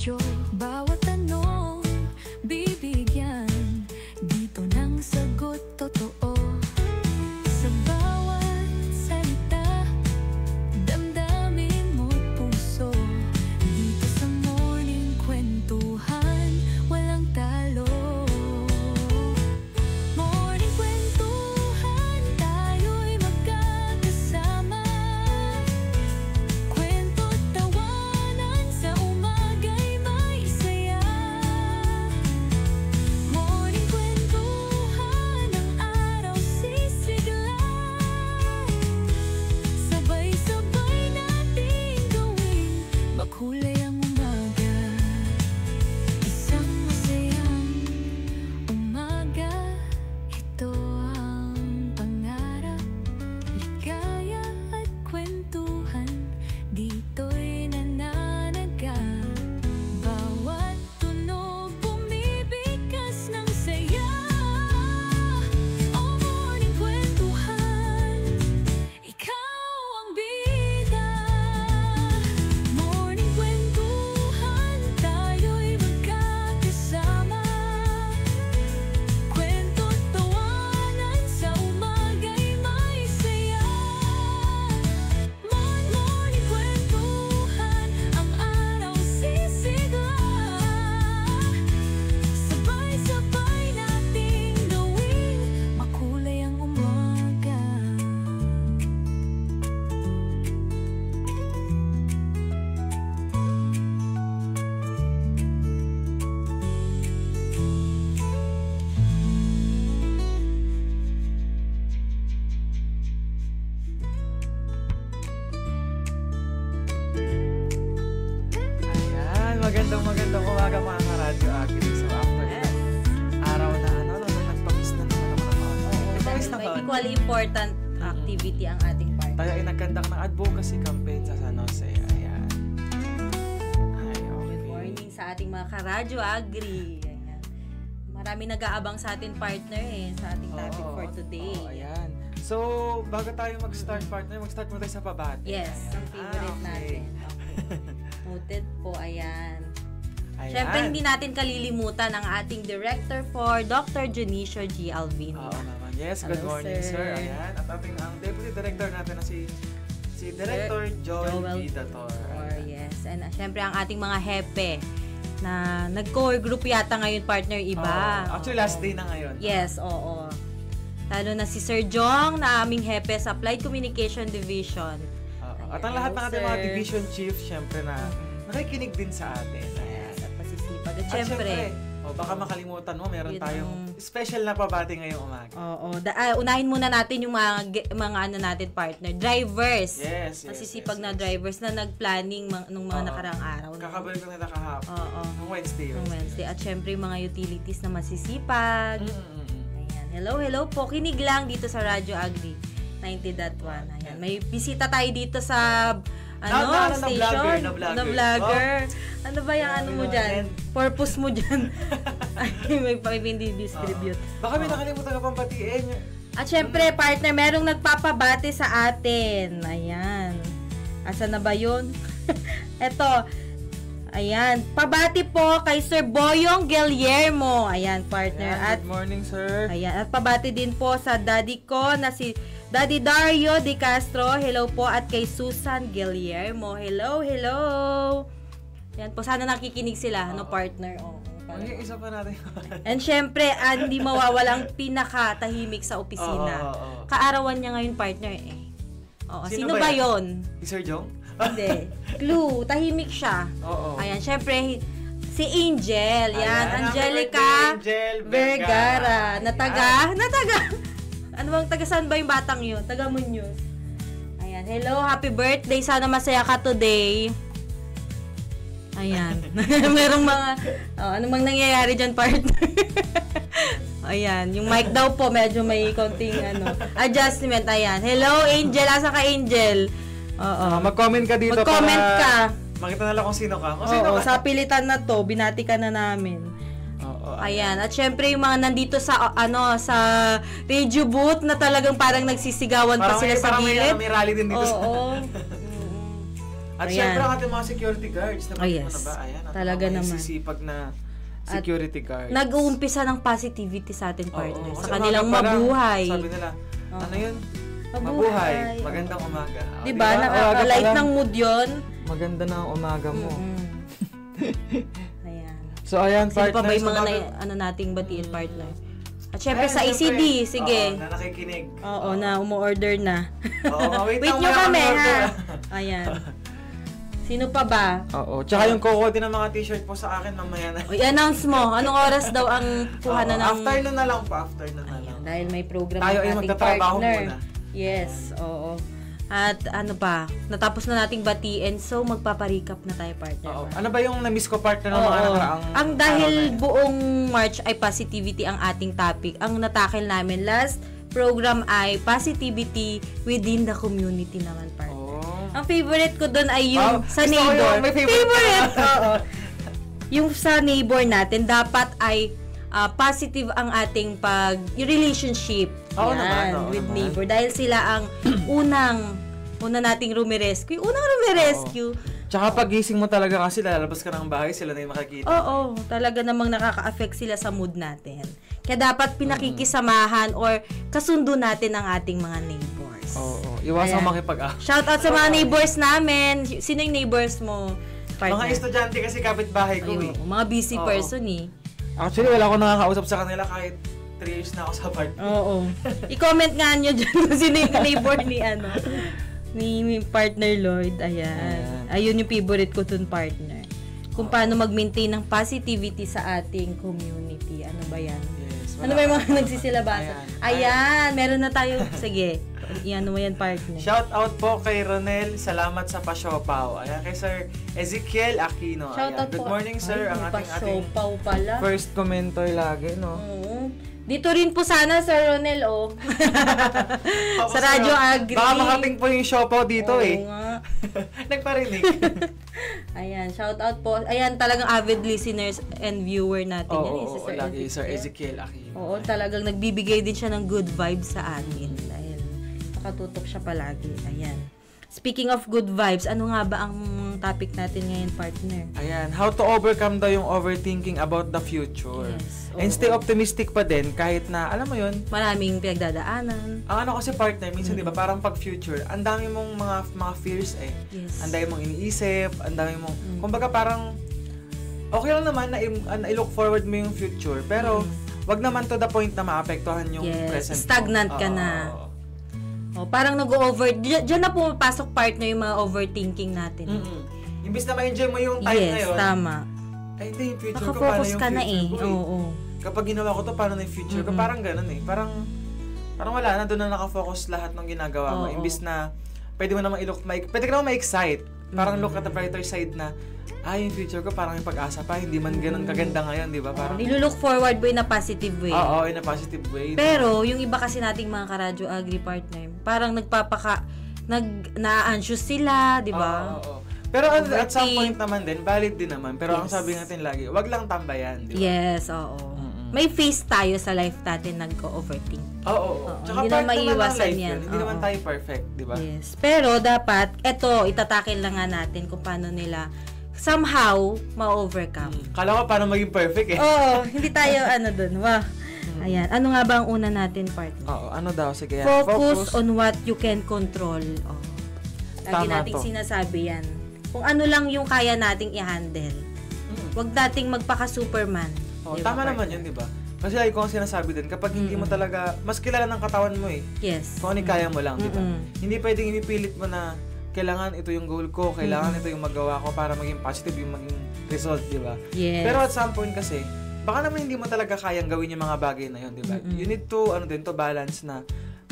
radyo, bawat tanong bibigyan dito ng sagot totoo. Sa bawat salita, damdamin mo't puso. Dito sa Morning Kwentuhan, walang talo. Morning Kwentuhan, tayo'y magkakasama. Kwento't tawanan sa umaga'y may saya. Morning Kwentuhan, ang araw sisigla. Sabay-sabay nating gawin, makulay ang umaga. Isang masayang umaga, ito ang pangarap. Ligaya at kwentuhan, dito'y nananaga. Bawat tunog bumibigkas ng saya. Oh, Morning Kwentuhan, ikaw ang bida. Morning Kwentuhan, tayo'y magkakasama. Kwento't tawanan sa umaga'y may saya. Morning Kwentuhan, ang araw sisigla. Sabay-sabay nating gawin, makulay ang umaga. Ayan, magandang umaga mga karadyo akin. So after araw na nagpamiss na naman ako ng mga. Nagpamiss na May ba? equally important activity ang ating party. Tayo ay nagkandak ng advocacy campaign sa San Jose. Ayan. Ay, okay. Good morning sa ating mga karadyo agri. Ayan. Marami nag-aabang sa ating partner sa ating topic for today. Oo, ayan. So, bago tayo mag-start partner, mag-start mo tayo sa pabati. Yes, Ayan. ang favorite Okay. natin. Okay. Noted po, ayan. Ayan. Siyempre, hindi natin kalilimutan ang ating director for Dr. Junicio G. Alvino. Oo naman. Yes, good Hello, morning, sir. sir. Ayan. At ating ang deputy director natin na si Director Joel G. Dator. Yes. And siyempre, ang ating mga hepe na nag-core group yata ngayon, partner, iba. Oo. Actually, last day na ngayon. Yes, oo. Lalo na si Sir Jong na aming hepe sa Applied Communication Division. Oo. Ayan. At ang lahat ng Hello, ating mga sir. division chief, syempre na nakikinig din sa atin. Ayan. Yes, at pasisipag. At At syempre, baka makalimutan mo, meron Yun tayong ang- special na pabati ngayong umaga. oo. Unahin muna natin yung mga ano natin, partner. Drivers. Yes, yes. Masisipag yes, na yes. drivers na nag-planning nung mga Oo. nakaraang araw. no? Kakabalik ko nila kahapon. Oo. Nung Wednesday. Nung Wednesday. At syempre, yung mga utilities na masisipag. Ayan. Hello po. Kinig lang dito sa Radyo Agri 90.1. Ayan. May bisita tayo dito sa station. Na vlogger. vlogger. Ano ba yung Grabe ano mo naman dyan? yan. Purpose mo dyan? Ay, may hindi distribute. Baka may nakalimutan ka pang batiin. At syempre, partner, merong nagpapabati sa atin. Ayan. Asa na ba yun? Eto. Ayan. Pabati po kay Sir Boyong Guillermo. Ayan, partner. Ayan, At good morning, sir. ayan, at pabati din po sa daddy ko na si Daddy Dario De Castro. Hello po. At kay Susan Guillermo. Hello. Ayan po, sana nakikinig sila, partner. Ay, isa pa natin. And syempre, hindi mawawalang pinakatahimik sa opisina. Oo. Kaarawan niya ngayon, partner Oo, Sino sino ba ba yan? 'yon? Si Sir Jong? Hindi. Clue, tahimik siya. Oo. Ayan, syempre, si Angel. Yan, Ayan, Angelica happy birthday, Angel Vergara. Vergara. Na taga. Ano bang taga saan ba yung batang yun? Taga Muñoz. Ayan, hello, happy birthday. Sana masaya ka today. Ayan. Merong mga, ano bang nangyayari dyan, partner? Ayan, yung mic daw po, medyo may konting adjustment. Ayan. Hello, Angel. Asa ka, Angel? Oo. Mag-comment ka dito Mag-comment ka. makita nila kung sino ka. Kung sino Oo, ka. sa pilitan na to, binati ka na namin. Oo. Ayan. At syempre yung mga nandito sa sa radio booth na talagang parang nagsisigawan pa sila sa gilid. May rally din dito Oo. At Ayan. syempre ang ating mga security guards. Oh, yes. Mo na ba? Ayan, ang Talaga mga naman. sisipag na security guards. Nag-uumpisa ng positivity sa atin, Oo, partner. kasi Sa kanilang umaga pa lang, mabuhay. Sabi nila, Oo. ano yun? Mabuhay. Magandang umaga. O, Diba? Nakaka-light Umaga pa lang. ng mood yun. Maganda na ang umaga mo. Ayan. So, ayan, Sino pa ba yung mga umaga- ano nating batiin, partner? At syempre Ayan, sa syempre. ECD, sige. Oo, na nakikinig. Oo, na umu-order na. Oo, wait Wait lang, nyo wala kami, kang order. ha? Ayan. Sino pa ba? Oo, tsaka yung kukuha din ng mga t-shirt po sa akin mamaya na. O, i-announce mo, anong oras daw ang kuha na ng... Afternoon na lang po, afternoon na lang. Dahil may program Tayo ng ay ating magtatrabaho partner. muna. Yes, oo. At ano pa, natapos na nating batiin, so magpaparicap na tayo, partner. Oo. Ano ba yung na-miss ko partner ng mga Oo. nakaraang Ang dahil araw na yun? buong March ay positivity ang ating topic. Ang natakil namin last program ay positivity within the community naman, partner. Oh. Ang favorite ko doon ay yung Wow, sa gusto ko neighbor. yun. May favorite ka. Oo. Yung sa neighbor natin, dapat ay positive ang ating yung relationship. Oo Yan, naman, oo with naman. neighbor. Dahil sila ang una nating rumirescue. Unang rumirescue. Tsaka pagising mo talaga kasi lalabas ka ng bahay, sila na yung makikita. Oo, talaga namang nakaka-affect sila sa mood natin. Kaya dapat pinakikisamahan or kasundo natin ang ating mga neighbors. Oo. Iwasang Ayan. makipag-action. Shout out sa mga neighbors namin. Sino yung neighbors mo? Partner? Mga estudyante kasi kapitbahay ko eh. Ayun, mga busy Oo. person eh. Actually, wala akong nakakausap sa kanila kahit 3 years na ako sa apartment. Oo. I-comment nga nyo dyan kung sino yung neighbor ni partner Lloyd. Ayan. Ayun yung favorite ko dun, partner. Kung paano mag-maintain ng positivity sa ating community. Ano ba yan? Yes. Ano ba yung mga nagsisilabasan? Ayan. Meron na tayo. Sige. Iyan mo yan, partner. Shout out po kay Ronel. Salamat sa pasiopaw. Ayan, kay Sir Ezekiel Aquino. Shout Ayan. out Good po. morning, sir. Ay, Ang may ating pa-siopaw pala. first commenter lagi, no? Oo. Dito rin po sana, Sir Ronel, oh. Sa Radyo Agri. Baka makating po yung siopaw dito Oo eh. nga. Nagparinig. Ayan, shout out po. Ayan, talagang avid listeners and viewer natin yan. Oo, Si Sir lagi Ezekiel. Sir Ezekiel Aquino. Oo, talagang nagbibigay din siya ng good vibes sa atin. Dahil nakatutok siya palagi. Ayan. Speaking of good vibes, ano nga ba ang topic natin ngayon, partner? Ayan, how to overcome daw yung overthinking about the future. Yes, And oo. stay optimistic pa din kahit na, alam mo yun, Maraming pinagdadaanan. ang ano kasi partner, minsan di ba parang pag future, ang dami mong mga fears eh. Yes. Ang dami mong iniisip, ang dami mong, kumbaga parang, okay lang naman na i-look forward mo yung future, pero wag naman to the point na maapektuhan yung Yes, present mo. stagnant ka na. Oo. Oh, parang nag-over, diyan na pumapasok, partner, yung mga overthinking natin. Imbis na ma-enjoy mo yung time na Yes, yun, tama. ay hindi, yung future ko, paano Nakafocus yung ka na future eh. ko Oo. Kapag ginawa ko to, paano na yung future ko? Parang ganun eh. Parang wala na, doon na nakafocus lahat ng ginagawa mo. Oo. Imbis na, pwede mo naman pwede ka naman ma-excite. Parang look at the brighter side na, yung future ko parang may pag-asa pa. Hindi man ganun kaganda ngayon, di ba? Parang, Nilulook forward mo in a positive way. oo, in a positive way. Pero, yung iba kasi nating mga karadyo agri partner, parang na-anxious sila, di ba? Oo. Pero at some Overthink. point naman din, valid din naman. Pero ang Yes. sabi natin lagi, wag lang tambayan, di ba? Yes, oo. May phase tayo sa life natin nag-overthink. Oo. Tsaka hindi part na naman ng maiiwasan life yan. yun. Hindi Oo. naman tayo perfect, di ba? Yes. Pero dapat, itatakil lang nga natin kung paano nila somehow ma-overcome. Kala ko paano maging perfect eh. Oo, hindi tayo dun. Wah. Ayan. Ano nga ba ang una natin, partner? Oo, ano daw? Sige yan. Focus on what you can control. Oh. Lagi Tama nating to. sinasabi yan. Kung ano lang yung kaya nating i-handle. Huwag nating magpaka-superman. Oh, Di ba, tama naman partner? yun, di ba? Kasi lagi ko ang sinasabi din, kapag hindi mo talaga, mas kilala ng katawan mo eh. Yes. Kung ano yung kaya mo lang, di ba? Mm-mm. Hindi pwedeng inipilit mo na, kailangan ito yung goal ko, kailangan ito yung magawa ko para maging positive yung maging result, di ba? Yes. Pero at some point kasi, baka naman hindi mo talaga kayang gawin yung mga bagay na yun, di ba? You need to, to balance na,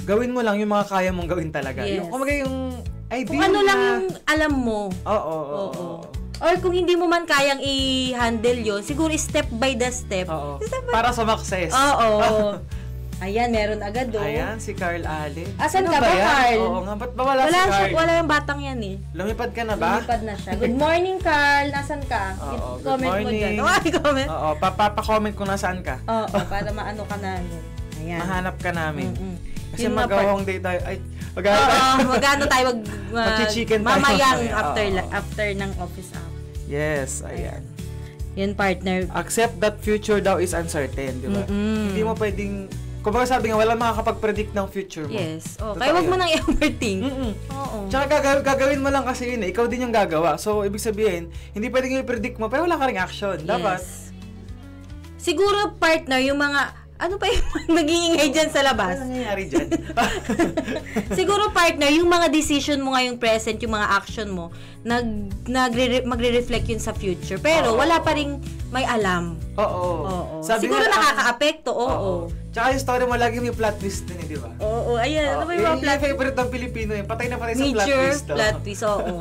gawin mo lang yung mga kaya mong gawin talaga. Yes. Yung, kumaga yung idea Kung ano na, lang yung alam mo. Oo. Or kung hindi mo man kayang i-handle yon, siguro step by the step. Oo. Step by Para sa success. Oo. Ayan, meron agad oh. Ayan, si Carl Ale. Asan Ano ka ba, yan? Carl? Oo nga, ba't ba wala si Carl? Wala yung batang yan eh. Lumipad ka na ba? Lumipad na siya. Good morning, Carl. Nasaan ka? Oo, good Comment mo morning. dyan. Oh, comment. Oo, papakomment kung nasaan ka. Oo, para maano ka na. Ayan. Mahanap ka namin. Kasi Yun nga, mag-hong day tayo. Ay, magano tayo Magchi-chicken tayo. mamayang Oo. after ng office hour. Yes, ayan. Yun, partner. Accept that future daw is uncertain, di ba? Hindi mo pwedeng, kumbaga sabi nga, wala makakapag-predict ng future mo. Yes. Totoo Kaya wag mo yun. nang i-overthink. Oo. Tsaka gagawin mo lang kasi yun eh. Ikaw din yung gagawa. So, ibig sabihin, hindi pwedeng i-predict mo, pero wala ka ring action. Dapat. Yes. Siguro, partner, yung mga, ano pa yung nag-iingay dyan sa labas? Ano nangyayari dyan? Siguro, partner, yung mga decision mo ngayong present, yung mga action mo, magre-reflect yun sa future. Pero, Oo. wala pa ring may alam. Oo. Oo. Sabi Siguro nga, nakaka-apekto, oo. Tsaka yung story mo, lagi may plot twist din eh, di ba? Oo, ayan. Ano ba yung mga plot Yung favorite ng Pilipino eh. Patay na patay sa plot Major twist. plot twist, oo.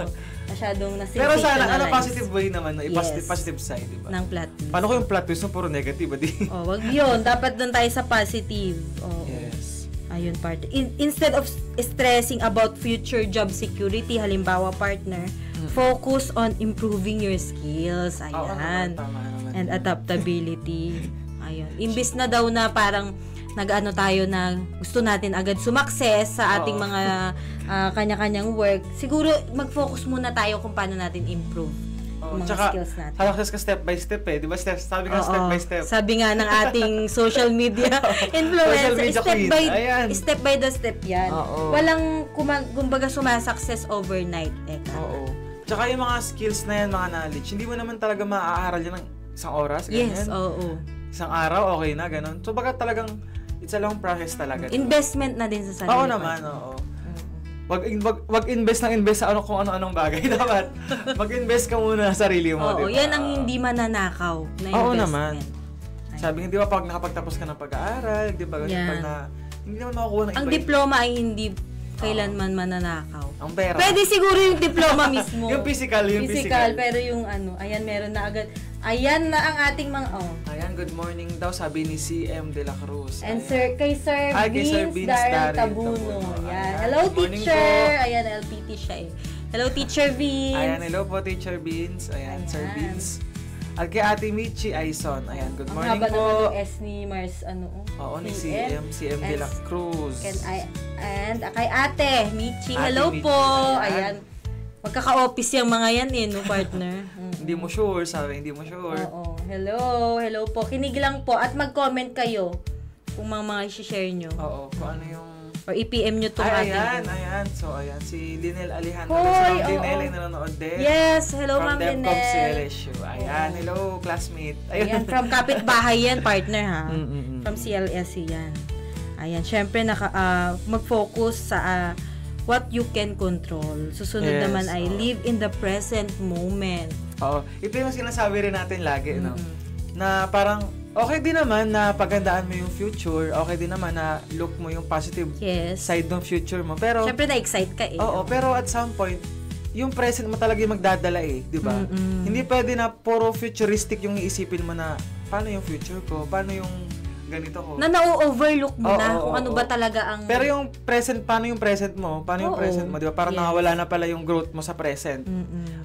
Masyadong Pero sana, na-sensationalize positive way naman, no? Yes. Positive side, di ba? ng plot twist. Paano ko yung plot twist mo puro negative, di? Wag yun. Dapat doon tayo sa positive. Oo. Yes. Ayun, partner. Instead of stressing about future job security, halimbawa, partner, focus on improving your skills. Oo, Ayan. tama naman. And adaptability. Ayun. Imbis na daw na parang nag-ano tayo na gusto natin agad sumakses sa ating Oo. mga kanya-kanyang work, siguro mag-focus muna tayo kung paano natin improve Oo, yung mga tsaka, skills natin. success ka step by step eh. Di ba? Sabi nga Oo. step by step. Sabi nga ng ating social media influencer, Social media queen. Ayan. step by the step yan. Oo. Walang kumbaga sumasakses overnight. Oo. Tsaka yung mga skills na yan, mga knowledge, hindi mo naman talaga maaaral yan ng isang oras, ganyan. Yes, oo. Isang araw, okay na, ganun. So, baka talagang, it's a long process talaga. Investment na din sa sarili. Oo naman, oo. Wag invest sa kung ano-anong bagay. Dapat, mag-invest ka muna sa sarili mo, Oo, di ba? yan ang hindi mananakaw na Oo investment. naman. Sabi nga, di ba, pag nakapagtapos ka ng pag-aaral, di ba, ganun, Yan. pag hindi naman makukuha ng Ang iba. diploma ay hindi kailanman mananakaw. Ang pera. Pwede siguro yung diploma mismo. Yung physical. Pero yung ayan, meron na agad. Ayan na ang ating mga, Ayan, good morning daw, sabi ni CM De La Cruz. And Ayan. kay Sir Kay Sir Vince Vince Darren Darren Tabuno. Tabuno. Yan. Ayan. Hello, Good morning teacher. po. Ayan, LPT siya eh. Hello, Teacher Vince. Ayan, hello po, Teacher Beans. Ayan, Sir Ayan. Beans. At kay Ate Michi Aison. Ayan, good Ang morning haba naman po. ng S ni Mars, Oo, ni CM De La Cruz. And kay Ate Michi. Ate Hello Michi, po. ayan. Ayan. Magkaka-office yung mga yan eh, no, partner? Hindi mo sure, sabi, hindi mo sure. Oo. Hello po. Kinig lang po at mag-comment kayo kung mga i-share nyo. Oo, kung ano yung... Or i-PM nyo itong Ay, ating... ayan. So, ayan, si Linel Alejandro. Hoy, Si Ma'am oo. Linel ay nanonood din. Yes, hello From Ma'am DevCom Linel. CLSU. Ayan, hello, classmate. Ayan, from kapitbahay yan, partner ha. Mm. From CLSE yan. Ayan, syempre mag-focus sa what you can control. Susunod Yes, naman ay oo. live in the present moment. Oo. Ito yung sinasabi rin natin lagi, no? Na parang, okay din naman na paghandaan mo yung future, okay din naman na look mo yung positive Yes. side ng future mo. Pero, Syempre na-excite ka eh. oo, pero at some point, yung present mo talaga yung magdadala eh, di ba? Hindi pwede na puro futuristic yung iisipin mo na, paano yung future ko? Paano yung ganito ko? Na na-overlook mo Oo, na oo, kung ano oo. ba talaga ang... Pero yung present, paano yung present mo? Paano yung Oo. present mo? Di ba? Parang Yes. nakawala na pala yung growth mo sa present.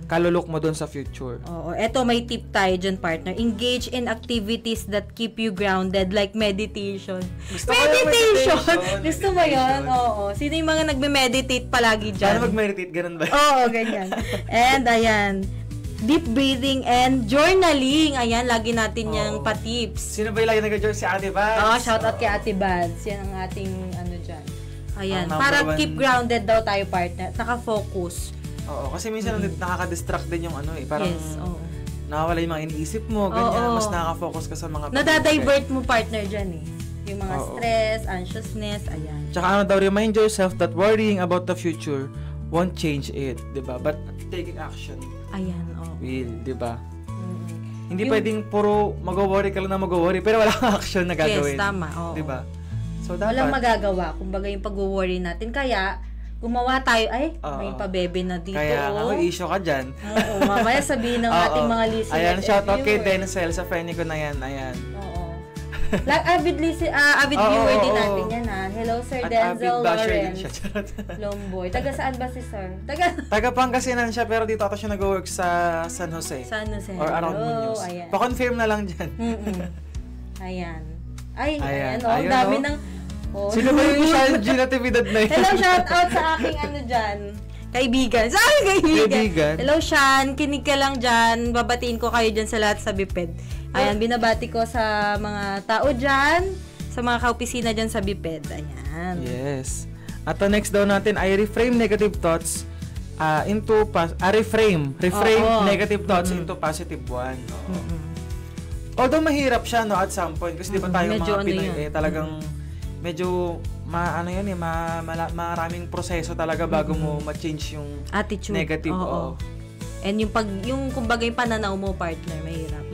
Kalulok mo dun sa future. Oo, eto may tip tayo dyan, partner. Engage in activities that keep you grounded like meditation. Gusto ko yung meditation. Gusto mo yun? Oo. Sino yung mga nagme-meditate palagi dyan? Paano mag-meditate? Ganun ba? Oo, ganyan. And ayan, deep breathing and journaling. Ayan, lagi natin yung Oo. pa-tips. Sino ba yung lagi nag-join? Si Ate Vance? Oo, shout out kay Ate Bads. Yan ang ating ano dyan. Ayan, Ang number para one. keep grounded daw tayo, partner. Naka-focus. Oo, kasi minsan nakaka-distract din yung ano eh. Parang Yes, oo. nakawala yung mga iniisip mo, ganyan. Oo. Mas nakaka-focus ka sa mga... Nadadivert mo, partner, dyan eh. Yung mga Oo. stress, anxiousness, ayan. Tsaka ano daw, remind yourself that worrying about the future won't change it, di ba? But taking action Ayan, oo. will, di ba? Hindi Yung- pwedeng puro mag-worry ka lang na mag-worry, pero wala kang action na gagawin. Yes, tama, oo. Di ba? So, dapat... Walang magagawa. Kumbaga yung pag-worry natin. Kaya, gumawa tayo, ay, may Oo. pabebe na dito. Kaya nga, oh. may issue ka dyan. Oo, mamaya sabihin ng ating Oo. mga listeners. Ayan, shoutout and kay viewers. Denzel sa friend ko na yan. Ayan. Oo. Avid Oo, viewer din oo. natin yan ha. Hello Sir At avid Denzel basher din Lawrence siya. Charot. Lomboy. Taga saan ba si Sir? Taga Pangasinan siya, pero dito ata siya nag-work sa San Jose. Saan na siya? Or around Hello, Muñoz. Ayan. Pa-confirm na lang dyan. Mm-mm. Ayan. Ay, Ayan. ayan, oh, ang Ayun, dami oh. ng Oh. Sino ba yung Sean G Natividad na yun? Hello, shout out sa aking dyan. Kaibigan. Sa aking kaibigan. Hello, Sean. Kinig ka lang dyan. Babatiin ko kayo dyan sa lahat sa Biped. Ayan, binabati ko sa mga tao dyan, sa mga kaopisina dyan sa Biped. Ayan. Yes. At next daw natin ay reframe negative thoughts reframe negative thoughts into positive one. Although mahirap siya no at some point kasi di ba tayo mga Pinoy talagang medyo maraming proseso talaga bago mo ma-change yung attitude. Negative. And yung kumbaga yung pananaw mo, partner, mahirap.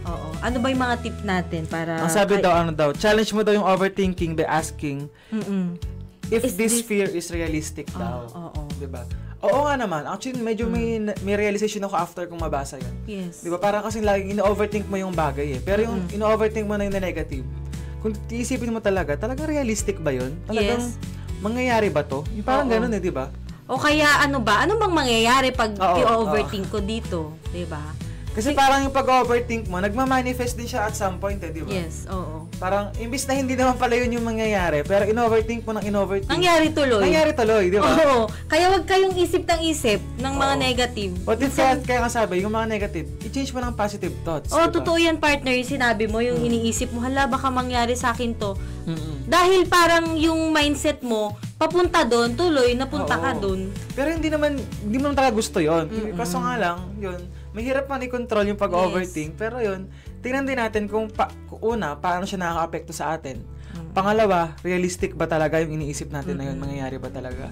Oo. Ano ba yung mga tip natin para... Ang sabi daw, challenge mo daw yung overthinking by asking if this fear is realistic daw. Diba? Oo nga naman. Actually, medyo may realization ako after kung mabasa yun. Yes. Diba? Parang kasi laging ino-overthink mo yung bagay eh. Pero yung ino-overthink mo na yung negative, kung iisipin mo talagang realistic ba yun? Talagang mangyayari ba to? Yung parang ganun eh, diba? O kaya ano bang mangyayari pag i-overthink ko dito? Diba? Kasi parang yung pag-overthink mo, nagmamanifest din siya at some point eh, di ba? Yes, oo. Parang, imbis na hindi naman pala yun yung mangyayari, pero in-overthink mo ng in-overthink. Nangyari tuloy, di ba? Oo. Kaya wag kayong isip ng isip ng mga negative. What if kaya nga sabi, yung mga negative, i-change mo ng positive thoughts. Oo, diba? Totoo yan, partner, yung sinabi mo, yung iniisip mo, hala, baka mangyari sa akin to. Dahil parang yung mindset mo, papunta doon, tuloy, napunta ka doon. Pero hindi mo talaga gusto yun. Kaso nga lang, yun, mahirap man i-control yung pag-overthink. Pero yun, tingnan din natin kung paano siya nakaka-apekto sa atin. Pangalawa, realistic ba talaga yung iniisip natin na yun? Mangyayari ba talaga?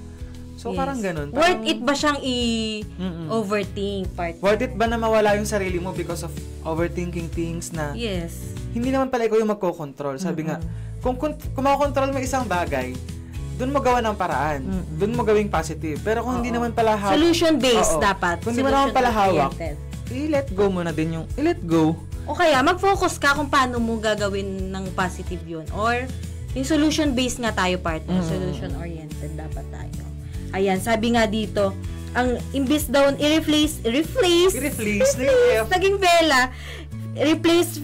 So, parang ganun. Worth it ba siyang i-overthink, partner? Worth it ba na mawala yung sarili mo because of overthinking things na hindi naman pala ikaw yung magko-control? Sabi nga, kung makokontrol mo isang bagay, doon mo gawa ng paraan. Doon mo gawing positive. Pero kung hindi naman pala hawak... Solution-based dapat. Kung hindi mo naman pala hawak, i-let go mo na din yung... I-let go. O kaya, mag-focus ka kung paano mo gagawin ng positive yun. Or, yung solution-based nga tayo, partner. Solution-oriented dapat tayo. Ayan, sabi nga dito, ang imbis daw, i-replace, naging Bella, replace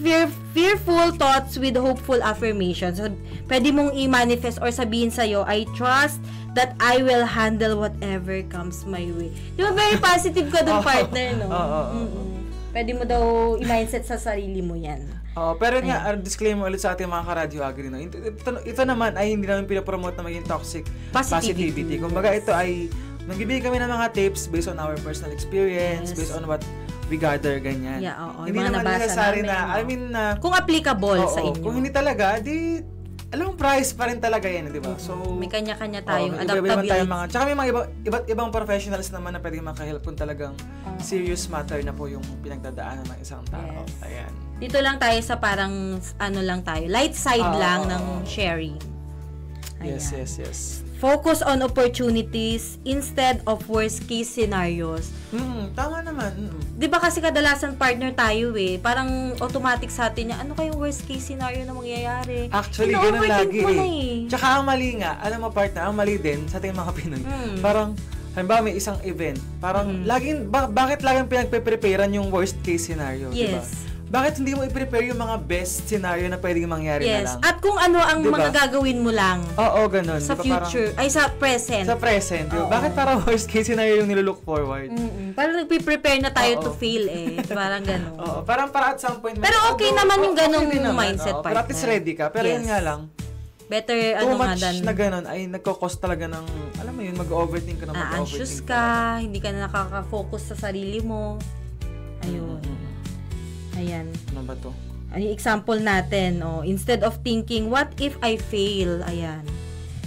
fearful thoughts with hopeful affirmations. So, pwede mong i-manifest or sabihin sa'yo, I trust that I will handle whatever comes my way. Di ba, very positive ka dun, partner, no? Pwede mo daw i-mindset sa sarili mo yan. Pero nga, disclaimer ulit sa ating mga ka-radio agri, no? Ito naman ay hindi namin pinapromote na maging toxic positivity. Kumbaga, ito ay nagbibigay kami ng mga tips based on our personal experience, based on what we gather, ganyan. Hindi naman necessary na, kung applicable sa inyo. Kung hindi talaga, alam mo, price pa rin talaga yan, di ba? So, may kanya-kanya tayong adaptability. Tsaka may mga iba't ibang professionals naman na pwedeng makahelp kung talagang serious matter na po yung pinagdadaanan ng isang tao. Ayan. Dito lang tayo sa parang, light side lang ng sharing. Ayan. Yes. Focus on opportunities instead of worst case scenarios. Tama naman. Di ba kasi kadalasan partner tayo parang automatic sa atin ano kayong worst case scenario na mangyayari? Actually, ganun lagi Tsaka ang mali nga, alam mo partner, ang mali din sa ating mga Pinoy. Parang, halimbawa may isang event, parang bakit laging pinagpe-preparean yung worst case scenario? Yes. Diba? Bakit hindi mo i-prepare yung mga best scenario na pwedeng mangyari na lang? At kung ano ang mga gagawin mo lang. Oo, ganun. Sa future. Sa present. Sa present. Diba? Bakit parang worst case scenario yung nilook forward? Parang nagpe-prepare na tayo to fail Parang ganun. Parang para at some point. Pero okay naman yung ganung mindset, partner. Pero at least ready ka. Pero yun nga lang. Better too much na ganun ay nagko-cost talaga ng, alam mo yun, mag-overthink ka na mag-overthink. Anxious ka, hindi ka na nakaka-focus sa sarili mo. Ayun. Ayan. Ano ba to? Yung example natin, instead of thinking, what if I fail? Ayan.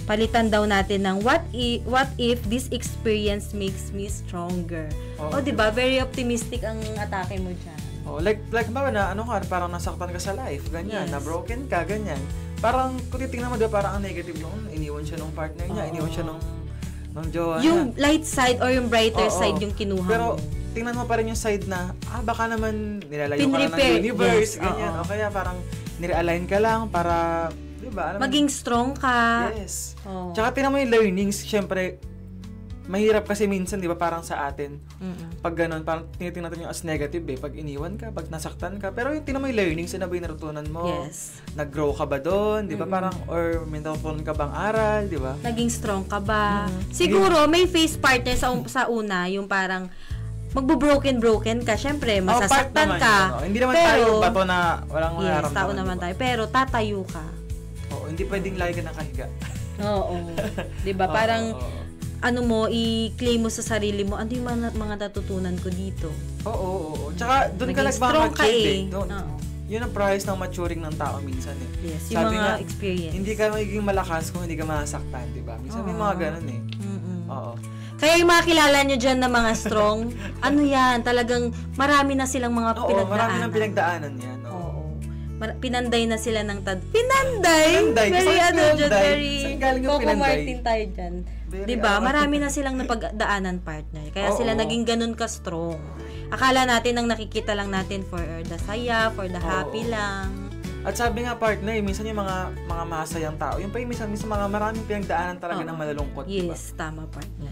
Palitan daw natin ng, what if this experience makes me stronger? Diba? Very optimistic ang atake mo dyan. Like ba na, parang nasaktan ka sa life, ganyan, na broken ka, ganyan. Parang, kung titingnan mo, parang ang negative noon, iniwan siya ng partner niya, iniwan siya ng jowa niya. Yung light side or yung brighter side yung kinuha pero, mo. Tingnan mo pa rin yung side na, baka naman nilalayo ka na ng universe, ganyan. O kaya parang nirealign ka lang para, di ba? Maging strong ka. Yes. Tsaka tingnan mo yung learnings, syempre, mahirap kasi minsan, di ba, parang sa atin, Mm-mm. pag ganun, parang tinitingnan natin yung as negative pag iniwan ka, pag nasaktan ka. Pero yung tingnan mo yung learnings, na ba yung natutunan mo? Yes. Nag-grow ka ba doon? Di ba, parang, or may natutunan ka bang aral, di ba? Naging strong ka ba? Siguro, may face partner sa una, yung parang magbo-broken ka. Siyempre, masasaktan part naman ka. yun, no? Hindi naman tayo bato na walang Yes, nararamdaman. tao naman diba? tayo. Pero tatayo ka. Oo, hindi pwedeng lagi ka nakahiga. Oo. 'Di ba? Parang Oo. ano mo, i-claim mo sa sarili mo, ano yung mga natutunan ko dito? Oo. Tsaka doon ka Naging strong ka nagmamature eh. Doon. Oo. Yun ang price ng maturing ng tao minsan eh. Yes, yung Sabi mga nga, experience. hindi ka magiging malakas kung hindi ka masaktan, di ba? Minsan may mga ganun eh. Mm-mm. Oo. Kaya yung mga kilala nyo dyan na mga strong, ano yan, talagang marami na silang mga Oo, pinagdaanan. marami ng pinagdaanan yan. Oo. Pinanday na sila ng Pinanday? Pinanday? Very Saan ano dyan, pinanday? very Saan galing yung Coco pinanday? Martin tayo dyan. Very, Diba? Marami na silang napagdaanan partner. Kaya Oo. sila naging ganun ka-strong. Akala natin ang nakikita lang natin for the saya, for the happy Oo. lang. At sabi nga partner, minsan yung mga masayang tao, yung pa yung minsan mga maraming pinagdaanan talaga Oo. ng malulungkot, di ba? Yes, tama partner.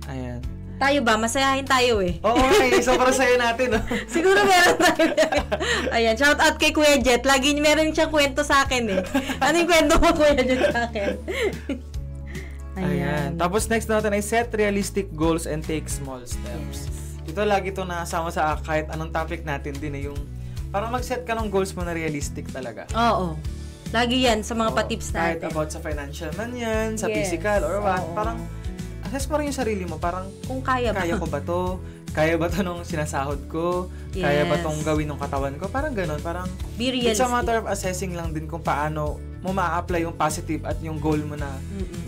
Ayan. Tayo ba? Masayahin tayo eh. Oo, okay. Sobrang saya natin. No? Siguro meron tayo. Ayan, shout out kay Kuya Jet. Lagi meron siyang kwento sa akin eh. Ano yung kwento mo, Kuya Jet, sa akin? Ayan. Tapos next natin ay set realistic goals and take small steps. Ito lagi to nasama sa kahit anong topic natin din eh, yung parang mag-set ka ng goals mo na realistic talaga. Oo. Lagi yan sa mga Oo, patips kahit natin. about sa financial man yan, sa Yes. physical or what, Oo. parang assess mo rin yung sarili mo, parang Kung kaya ba? kaya ko ba to? Kaya ba to nung sinasahod ko? Kaya ba tong gawin ng katawan ko? Parang ganun, parang Be it's a realistic. matter of assessing lang din kung paano mo ma-apply yung positive at yung goal mo na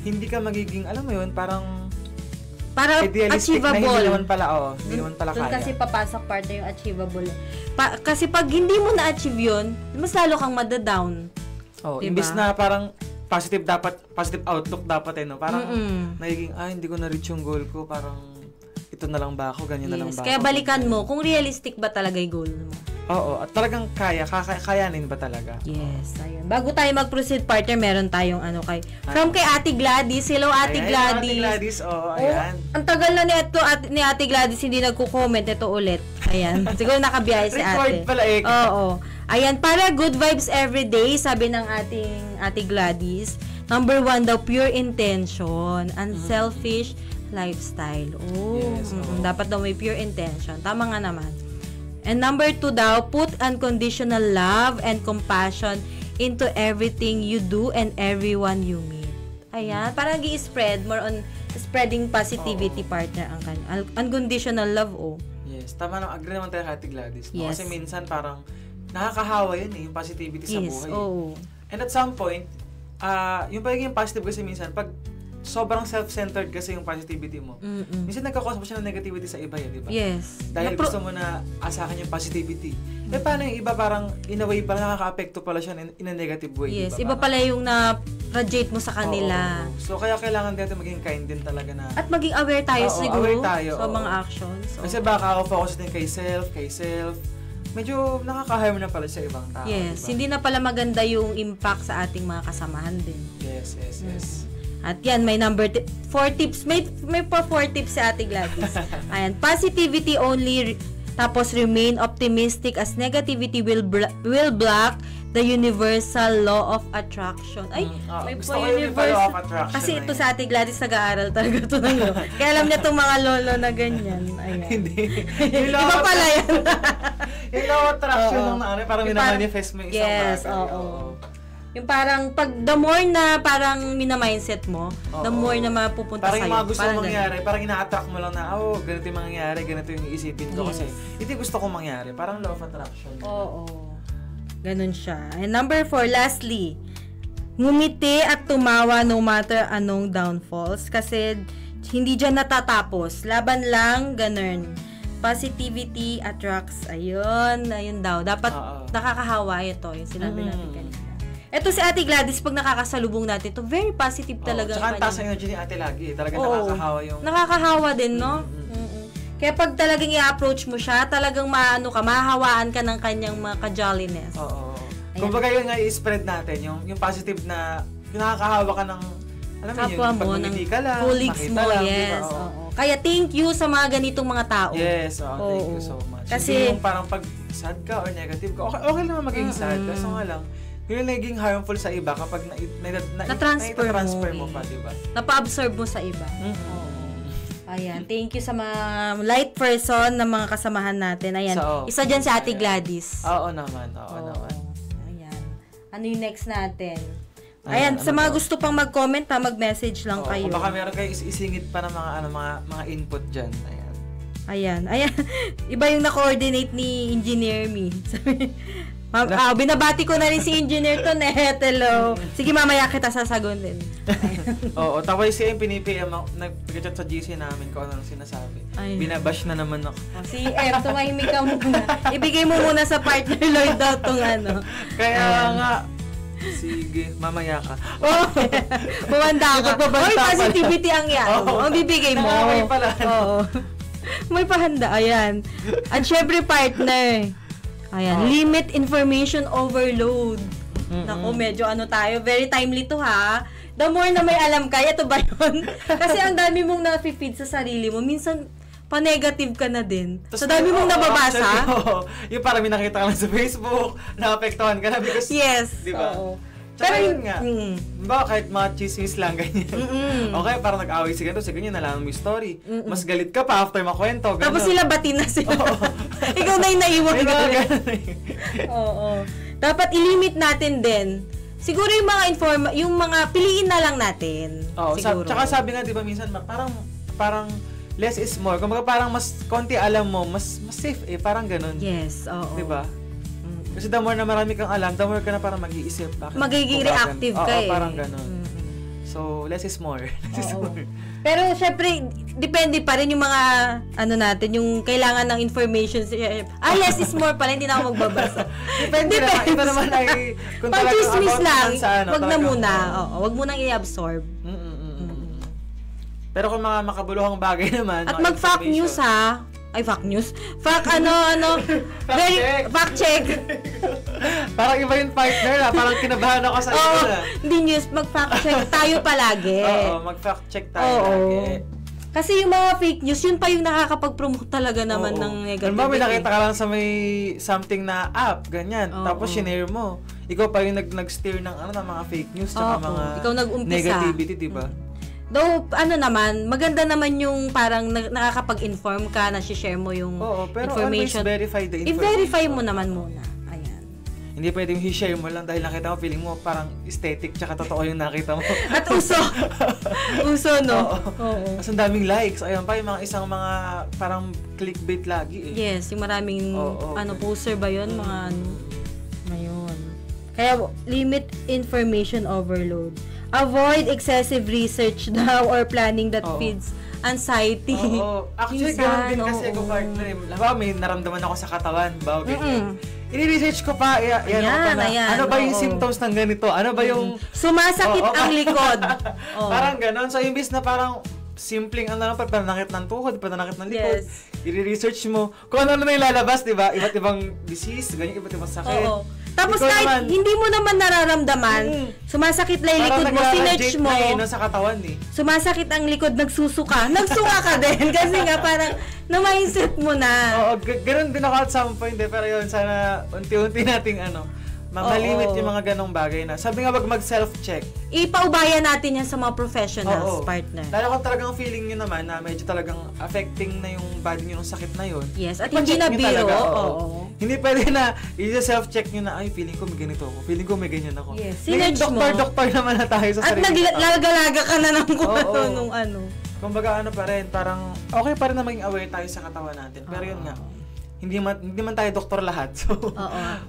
hindi ka magiging, alam mo yun, parang Para idealistic na achievable. hindi naman pala, hindi naman pala Doon kaya. kasi papasok part na yung achievable. Kasi pag hindi mo na-achieve yun, mas lalo kang madadown. Oh, Diba? imbis na parang positive outlook dapat no? Parang Mm-mm. nagiging, hindi ko na-reach yung goal ko, parang ito na lang ba ako, ganyan na lang Yes. ba Kaya ako? balikan mo kung realistic ba talaga yung goal mo. Oo, at talagang kakayanin ba talaga? Yes, ayun. Bago tayo mag-proceed, partner, meron tayong from kay Ate Gladys. Hello, Ate Ayan, Gladys. Ate Gladys, ayan. Ang tagal na ni Ate Gladys hindi nagko-comment. Ito ulit. Ayan. Siguro nakabiyahe si Ate. Record pala eh. Oo. Ayan, para good vibes every day, sabi ng ating Ate Gladys. Number 1 daw, pure intention. Unselfish lifestyle. Yes, oo. Dapat daw may pure intention. Tama nga naman. And number 2 daw, put unconditional love and compassion into everything you do and everyone you meet. Ayan, parang i-spread, more on spreading positivity, partner, ang unconditional love, Yes, tama naman. Agree naman tayo kay Ate Gladys. No? Yes. Kasi minsan parang nakakahawa yun yung positivity sa Yes, buhay. oo. And at some point, yung pagiging positive kasi minsan, pag sobrang self-centered kasi yung positivity mo, minsan nagkakos mo siya ng negativity sa iba di ba? Yes. Dahil gusto mo na asahan yung positivity. Eh, paano yung iba parang, in a way, parang nakaka-apekto pala siya in a negative way, Yes, di iba ba? pala yung na-radiate mo sa kanila. Oo. So, kaya kailangan natin maging kind din talaga na, At maging aware tayo Oo, siguro aware tayo, sa oo. mga actions. So, kasi baka focus din kay self, medyo nakaka-harm na pala sa ibang tao. yes, diba? hindi na pala maganda yung impact sa ating mga kasamahan din. Yes. At yan, may 4 tips. May pa 4 tips si Ate Gladys. Ayan, positivity only, tapos remain optimistic as negativity will block the universal law of attraction. Ay, may gusto po ko yung universal. law of attraction Kasi na ito yun. sa Ate Gladys nag-aaral talaga ito ng law. Kaya alam niya itong mga lolo na ganyan. Ayan. Hindi. Iba pala yan. Yung law of attraction Oo. ng parang Yung minamanifest mo yung isang yes, bagay. oo. Yung parang, pag the more na parang mina-mindset mo, the Oo. more na mapupunta Parang sa'yo. yung mga gusto Parang mong mangyari, parang ina-attract mo lang na, ganito yung mangyayari, ganito yung iisipin ko. Yes. Kasi, hindi gusto kong mangyari. Parang law of attraction. Oo. Ganun siya. And number 4, lastly, ngumiti at tumawa no matter anong downfalls. Kasi, hindi dyan natatapos. Laban lang, ganun. Positivity attracts. Ayun daw. Dapat nakakahawa ito, yung sinabi natin kanina. Ito si Ate Gladys, pag nakakasalubong natin, ito very positive talaga. Tsaka ang taas ng energy ni Ate lagi. Talaga Oo. nakakahawa yung... Nakakahawa din, no? Mm-mm. Kaya pag talagang i-approach mo siya, talagang mahahawaan ka ng kanyang mga ka-jolliness. Oo. Kumbaga yun nga i-spread natin, yung positive na, yung nakakahawa ka ng alam mo kapwa yun, mo, ng pag ka lang, colleagues makita mo, lang, di ba? yes. Oo. Oo. Kaya thank you sa mga ganitong mga tao. Yes, thank you Oo. so much. Kasi, hindi yung parang pag sad ka or negative ka, okay naman maging sad. Kaso nga lang, yung naging harmful sa iba kapag na-transfer mo pa, di ba? Napa-absorb mo sa iba. Oo. Ayan, thank you sa mga light person na mga kasamahan natin. Ayan, isa dyan si Ate Gladys. Oo naman, naman. Ayan. Ano yung next natin? Ayan, sa mga gusto pang mag-comment mag-message lang kayo. Kung baka meron kayo isingit pa ng mga input dyan. Ayan. Iba yung na-coordinate ni Engineer Me. Binabati ko na rin si Engineer Tonet. Hello. Sige, mamaya kita sasagutin. Oo, tapos siya yung pinipm, nag-chat sa GC namin kung ano sinasabi. Ay. Binabash na naman ako. Si F, tumahimik ka muna. Ibigay mo muna sa partner Lloyd daw tong ano. Kaya nga, sige, mamaya ka. Bumanda ka. Oy, positivity ang yan. Ang bibigay mo. Nakakay pala. Oo. May pahanda. Ayan. At syempre, partner. Ayan. Limit information overload. Naku, medyo ano tayo. Very timely to, ha? The more na may alam ka, ito ba yun? Kasi ang dami mong na-feed sa sarili mo. Minsan, pa-negative ka na din. Sa dami mong nababasa. Yung parang may nakita ka lang sa Facebook, naapektuhan ka na because, yes. di ba? Pero yun nga, kahit mga chismis lang, ganyan. Okay, parang nag-away si ganito, sige nyo, nalaman mo yung story. Mas galit ka pa after makwento. Ganun. Tapos sila bati na sila. Ikaw na yung naiwan. Oo. Dapat ilimit natin din. Siguro yung mga piliin na lang natin. Oo, tsaka sabi nga, di ba, minsan, parang less is more. Kung parang mas konti alam mo, mas safe parang ganun. Yes, oo. Di ba? Kasi the more na marami kang alam, the more ka na parang mag-iisip. Magiging reactive ka parang ganun. So, less is more. Pero, syempre, depende pa rin yung mga, natin, yung kailangan ng information. Less is more pala, hindi na ako magbabasa. Depende. Ito naman ay, kung talagang chismis lang, wag na muna. Wag mo nang i-absorb. Pero kung mga makabuluhang bagay naman, at mag-fact news, ha? Ay, fact news? Fact fact check. Parang iba yung partner, Parang kinabahan ako sa ito, Hindi news, mag-fact check tayo palagi. Oo, mag-fact check tayo palagi. Kasi yung mga fake news, yun pa yung nakakapag-promote talaga naman ng negative. May nakita ka lang sa may something na app, ganyan. Tapos shinare mo. Ikaw pa yung nag-steer ng mga fake news tsaka mga ikaw nag-umpisa. Negativity, diba? Though, maganda naman yung parang nakakapag-inform ka, na-share mo yung information. Pero always verify the information. I-verify mo naman muna. Ayan. Hindi pwedeng i-share mo lang dahil nakita mo, feeling mo parang aesthetic tsaka totoo yung nakita mo. At uso. Uso, no? Oo. Mas ang daming likes. Ayun pa, yung isang mga parang clickbait lagi Yes, yung maraming, poster ba yun? Mga ngayon. Kaya, limit information overload. Avoid excessive research daw or planning that feeds anxiety. Oo. Actually, gano'n din kasi ako, partner. Halimbawa, may naramdaman ako sa katawan. Ganyan. I-research ko pa. Ano ba yung symptoms ng ganito? Ano ba yung... Sumasakit ang likod. Parang gano'n. So, imbis na parang simpleng pananakit ng tuhod, pananakit ng likod. Yes. I-research mo. Kung ano na yung lalabas, di ba? Iba't ibang disease, ganyan, iba't ibang sakit. Oo. Tapos kahit hindi mo naman nararamdaman, sumasakit lang yung likod mo, sinerch mo. Sa katawan Sumasakit ang likod, nagsusuka. Nagsuka ka din kasi nga parang na-mindset mo na. Oo, ganoon din ako at some point pero yun, sana unti-unti nating malimit yung mga ganong bagay na. Sabi nga, wag mag-self-check. Ipaubayan natin yan sa mga professionals, partner. Lalo kung talagang feeling nyo naman na medyo talagang affecting na yung body nyo ng sakit na yun. Yes, at hindi na biro. Hindi pwede na i-self-check nyo na, ay, feeling ko may ganito ako. Feeling ko may ganyan ako. Yes, sinerch mo. Doktor naman na tayo sa sarili. At naglalaga ka na ng kung ano. Kumbaga pa rin, parang okay pa rin na maging aware tayo sa katawan natin. Pero yun nga, hindi man tayo doktor lahat. So,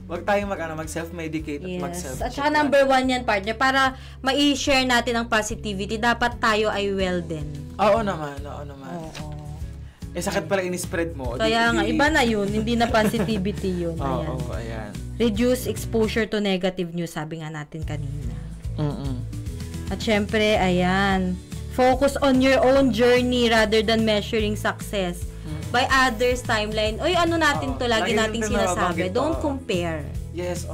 wag tayong mag-self-medicate at mag-self-check. At saka number 1 yan, partner, para ma-share natin ang positivity, dapat tayo ay well din. Oo naman. Sakit pala in-spread mo. Kaya nga, iba na yun, hindi na positivity yun. Ayan. Reduce exposure to negative news, sabi nga natin kanina. At syempre, ayan, focus on your own journey rather than measuring success by others' timeline. Oy, natin to lagi nating sinasabi. Don't compare. Yes,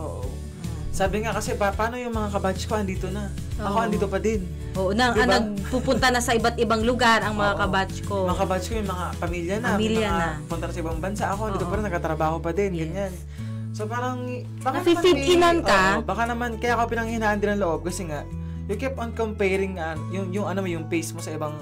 Sabi nga kasi, paano yung mga kabatch ko andito na? Ako Oo. andito pa din. Oo, Diba? nagpupunta na sa iba't ibang lugar ang mga Oo. kabatch ko. Mga kabatch ko yung mga pamilya na. Pamilya mga na. punta na sa ibang bansa. Ako andito Oo. pa rin, nagkatrabaho pa din, Yes. ganyan. So parang, baka Nafi-fit inan ka? Oo, baka naman, kaya ako pinanghinaan din ng loob kasi nga, you keep on comparing yung pace mo sa ibang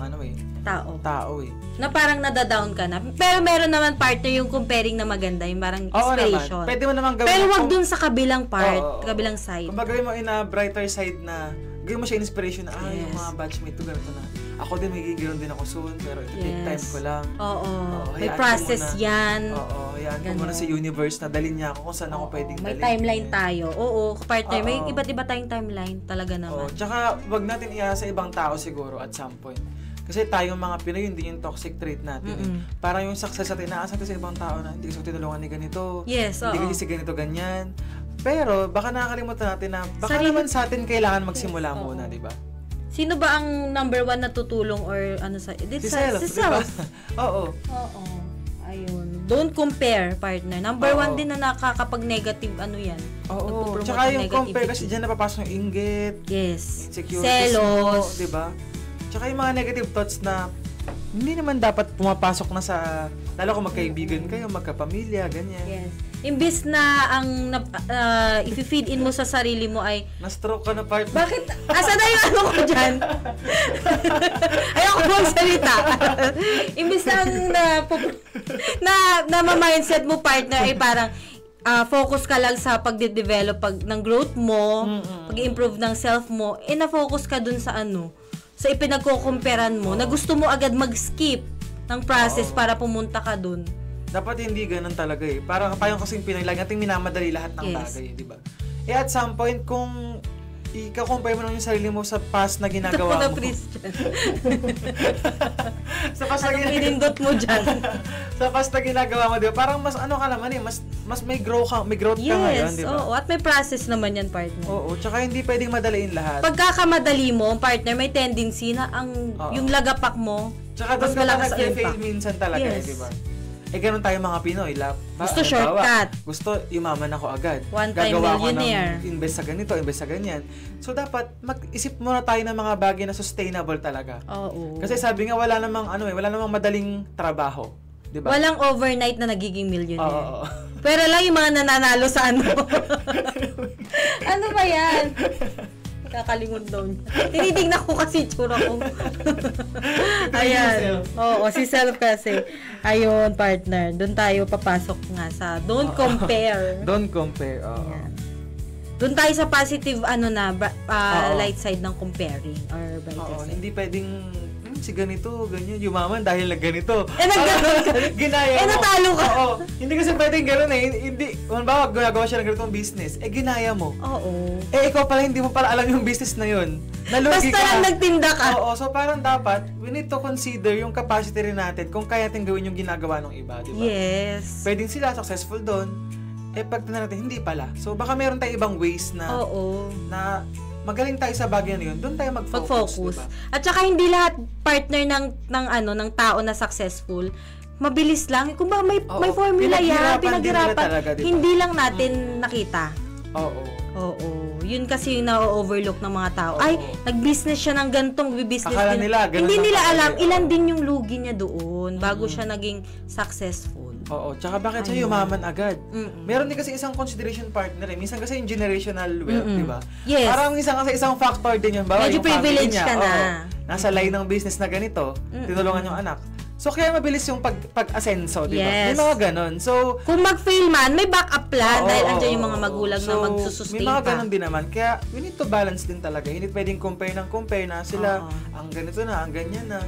tao eh. Na parang nadadown ka na. Pero meron naman partner yung comparing na maganda, yung parang Oo inspiration. naman. Pwede mo naman gawin. Pero wag kung- dun sa kabilang part, Oo. kabilang side. Kung gawin mo in a brighter side na, gawin mo siya inspiration na, yung Yes. mga batchmate ko ganito na. Ako din, magiging ganoon din ako soon, pero ito take time ko lang. Oo. May hayaan ko process muna. yan. Oo, hayaan ko Ganon. muna sa universe na dalhin niya ako kung saan ako pwedeng May dalhin. timeline tayo. Oo, partner. May Oo. iba't iba tayong timeline talaga Oo, naman. tsaka wag natin iasa sa ibang tao siguro at some point. Kasi tayong mga Pinoy, hindi yung toxic trait natin. Parang yung success natin, inaasa natin sa ibang tao na hindi kasi tinulungan ni ganito. Yes, Hindi oo. kasi ganito, ganyan. Pero baka nakakalimutan natin na baka Sarili- naman sa atin kailangan magsimula muna, di ba? Sino ba ang number one na tutulong or ano sa... Si self, Si di ba? self. Oo. Oo. Ayun. Don't compare, partner. Number Oo. one din na nakakapag-negative ano yan. Oo. Nagpo-promote Tsaka ng yung compare negativity. kasi dyan napapasok yung inggit, Yes. insecurities Selos. mo, di ba? Tsaka yung mga negative thoughts na hindi naman dapat pumapasok na sa, lalo kung magkaibigan kayo, magkapamilya, ganyan. Yes. Imbis na ang i-feed in mo sa sarili mo ay Na-stroke ka na partner. bakit? Asa na yung ano ko dyan? Ayoko magsalita. Imbis na ang na mindset mo partner ay parang focus ka lang sa pagde-develop ng growth mo, pag-improve ng self mo, na-focus ka dun sa sa ipinagkukumperan mo, na gusto mo agad mag-skip ng process para pumunta ka dun. Dapat hindi ganun talaga eh. Parang kasing Pinoy, lagi nating minamadali lahat ng Yes. bagay, di ba? At some point, kung i-compare mo lang yung sarili mo sa past na ginagawa na mo. Christian. Sa past na Anong pinindot mo dyan? sa past na ginagawa mo, di ba? Parang mas ano ka naman eh, mas may growth ka ngayon, Yes, di ba? oo. At may process naman yan, partner. Oo, tsaka hindi pwedeng madaliin lahat. Pagkakamadali mo, partner, may tendency na Oo. yung lagapak mo, Tsaka mas doon ka malakas ang nag-fail impact. minsan talaga, Yes. di ba? Ganun tayo mga Pinoy. Gusto shortcut. Gusto yumaman ako agad. One-time Gagawa millionaire. Ako ng invest sa ganito, invest sa ganyan. So, dapat mag-isip muna tayo ng mga bagay na sustainable talaga. Oo. Kasi sabi nga, wala namang madaling trabaho. Di ba? Walang overnight na nagiging millionaire. Oo. Pero lang yung mga nananalo sa ano. Ano ba yan? Kakalingon daw niya. Tinitignan ko kasi tsura ko. Ayan. Oo, si self kasi. Ayun, partner. Doon tayo papasok nga sa don't compare. Don't compare. Oo. Ayan. Doon tayo sa positive Oo. light side ng comparing or brighter Oo, side. hindi pwedeng si ganito, ganyan, yumaman dahil nagganito. Nagganon ka. Ginaya mo. Natalo ka. Oo. Hindi kasi pwedeng gano'n eh. Hindi, kung ba, gumagawa siya ng ganitong business, ginaya mo. Oo. Ikaw pala, hindi mo pala alam yung business na yun. Nalugi Basta lang nagtinda ka. Oo, so parang dapat, we need to consider yung capacity rin natin kung kaya natin gawin yung ginagawa ng iba, di ba? Yes. Pwedeng sila successful doon, pag tingnan natin, hindi pala. So baka meron tayong ibang ways na Oo. na magaling tayo sa bagay na yun, doon tayo mag-focus, Mag-focus. diba? At saka hindi lahat partner ng tao na successful mabilis lang. Kung ba may Oo. formula yan, Pinaghirapan din nila pinaghirapan. talaga, diba? Hindi lang natin nakita. Oo. Oo. Yun kasi yung na-overlook ng mga tao. Oo. Ay, nag-business siya ng gantong business Akala din. nila, ganun Hindi lang nila talaga alam eh. ilan Oo. din yung lugi niya doon bago siya naging successful. Oo, tsaka bakit siya Ayun. yumaman agad? Mm-mm. Meron din kasi isang consideration partner eh. Minsan kasi yung generational wealth, Mm-mm. di ba? Yes. Parang isang factor din yun. Bawa, Medyo yung family privileged niya, ka na. oo, nasa line ng business na ganito, tinulungan yung anak. So, kaya mabilis yung pag-asenso, di ba? Yes. May mga ganon. So, Kung mag-fail man, may backup plan oo, dahil oo, andyan yung mga oo. magulang na So, magsusustain may mga pa. ganon din naman. Kaya, we need to balance din talaga. Hindi pwedeng compare na sila, Oo. ang ganito na, ang ganyan na.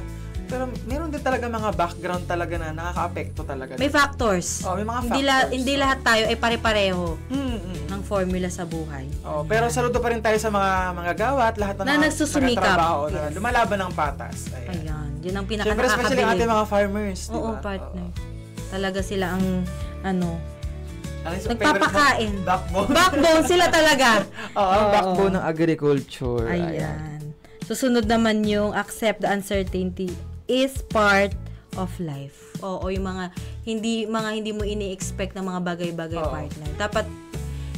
Pero meron din talaga mga background talaga na nakaka-apekto talaga. May factors. Oh, may mga Hindi, factors. hindi lahat tayo ay pare-pareho Mm-mm. ng formula sa buhay. Oh, pero saludo pa rin tayo sa mga gawa at lahat ng Na mga nagsusumikap. nagtatrabaho na Yes. lumalaban ng patas. Ayan. Ayan. Yun ang Siyempre, especially ang ating pinaka-nakakabilib. mga farmers. di Oo, ba? partner. Oo. Talaga sila ang, Ano yung nagpapakain. favorite mo? Backbone. Backbone sila talaga. Oo, ang Oo. backbone ng agriculture. Ayan. Susunod naman yung accept the uncertainty is part of life. Oo, yung mga hindi mo ini-expect na mga bagay-bagay, Oo. partner. Dapat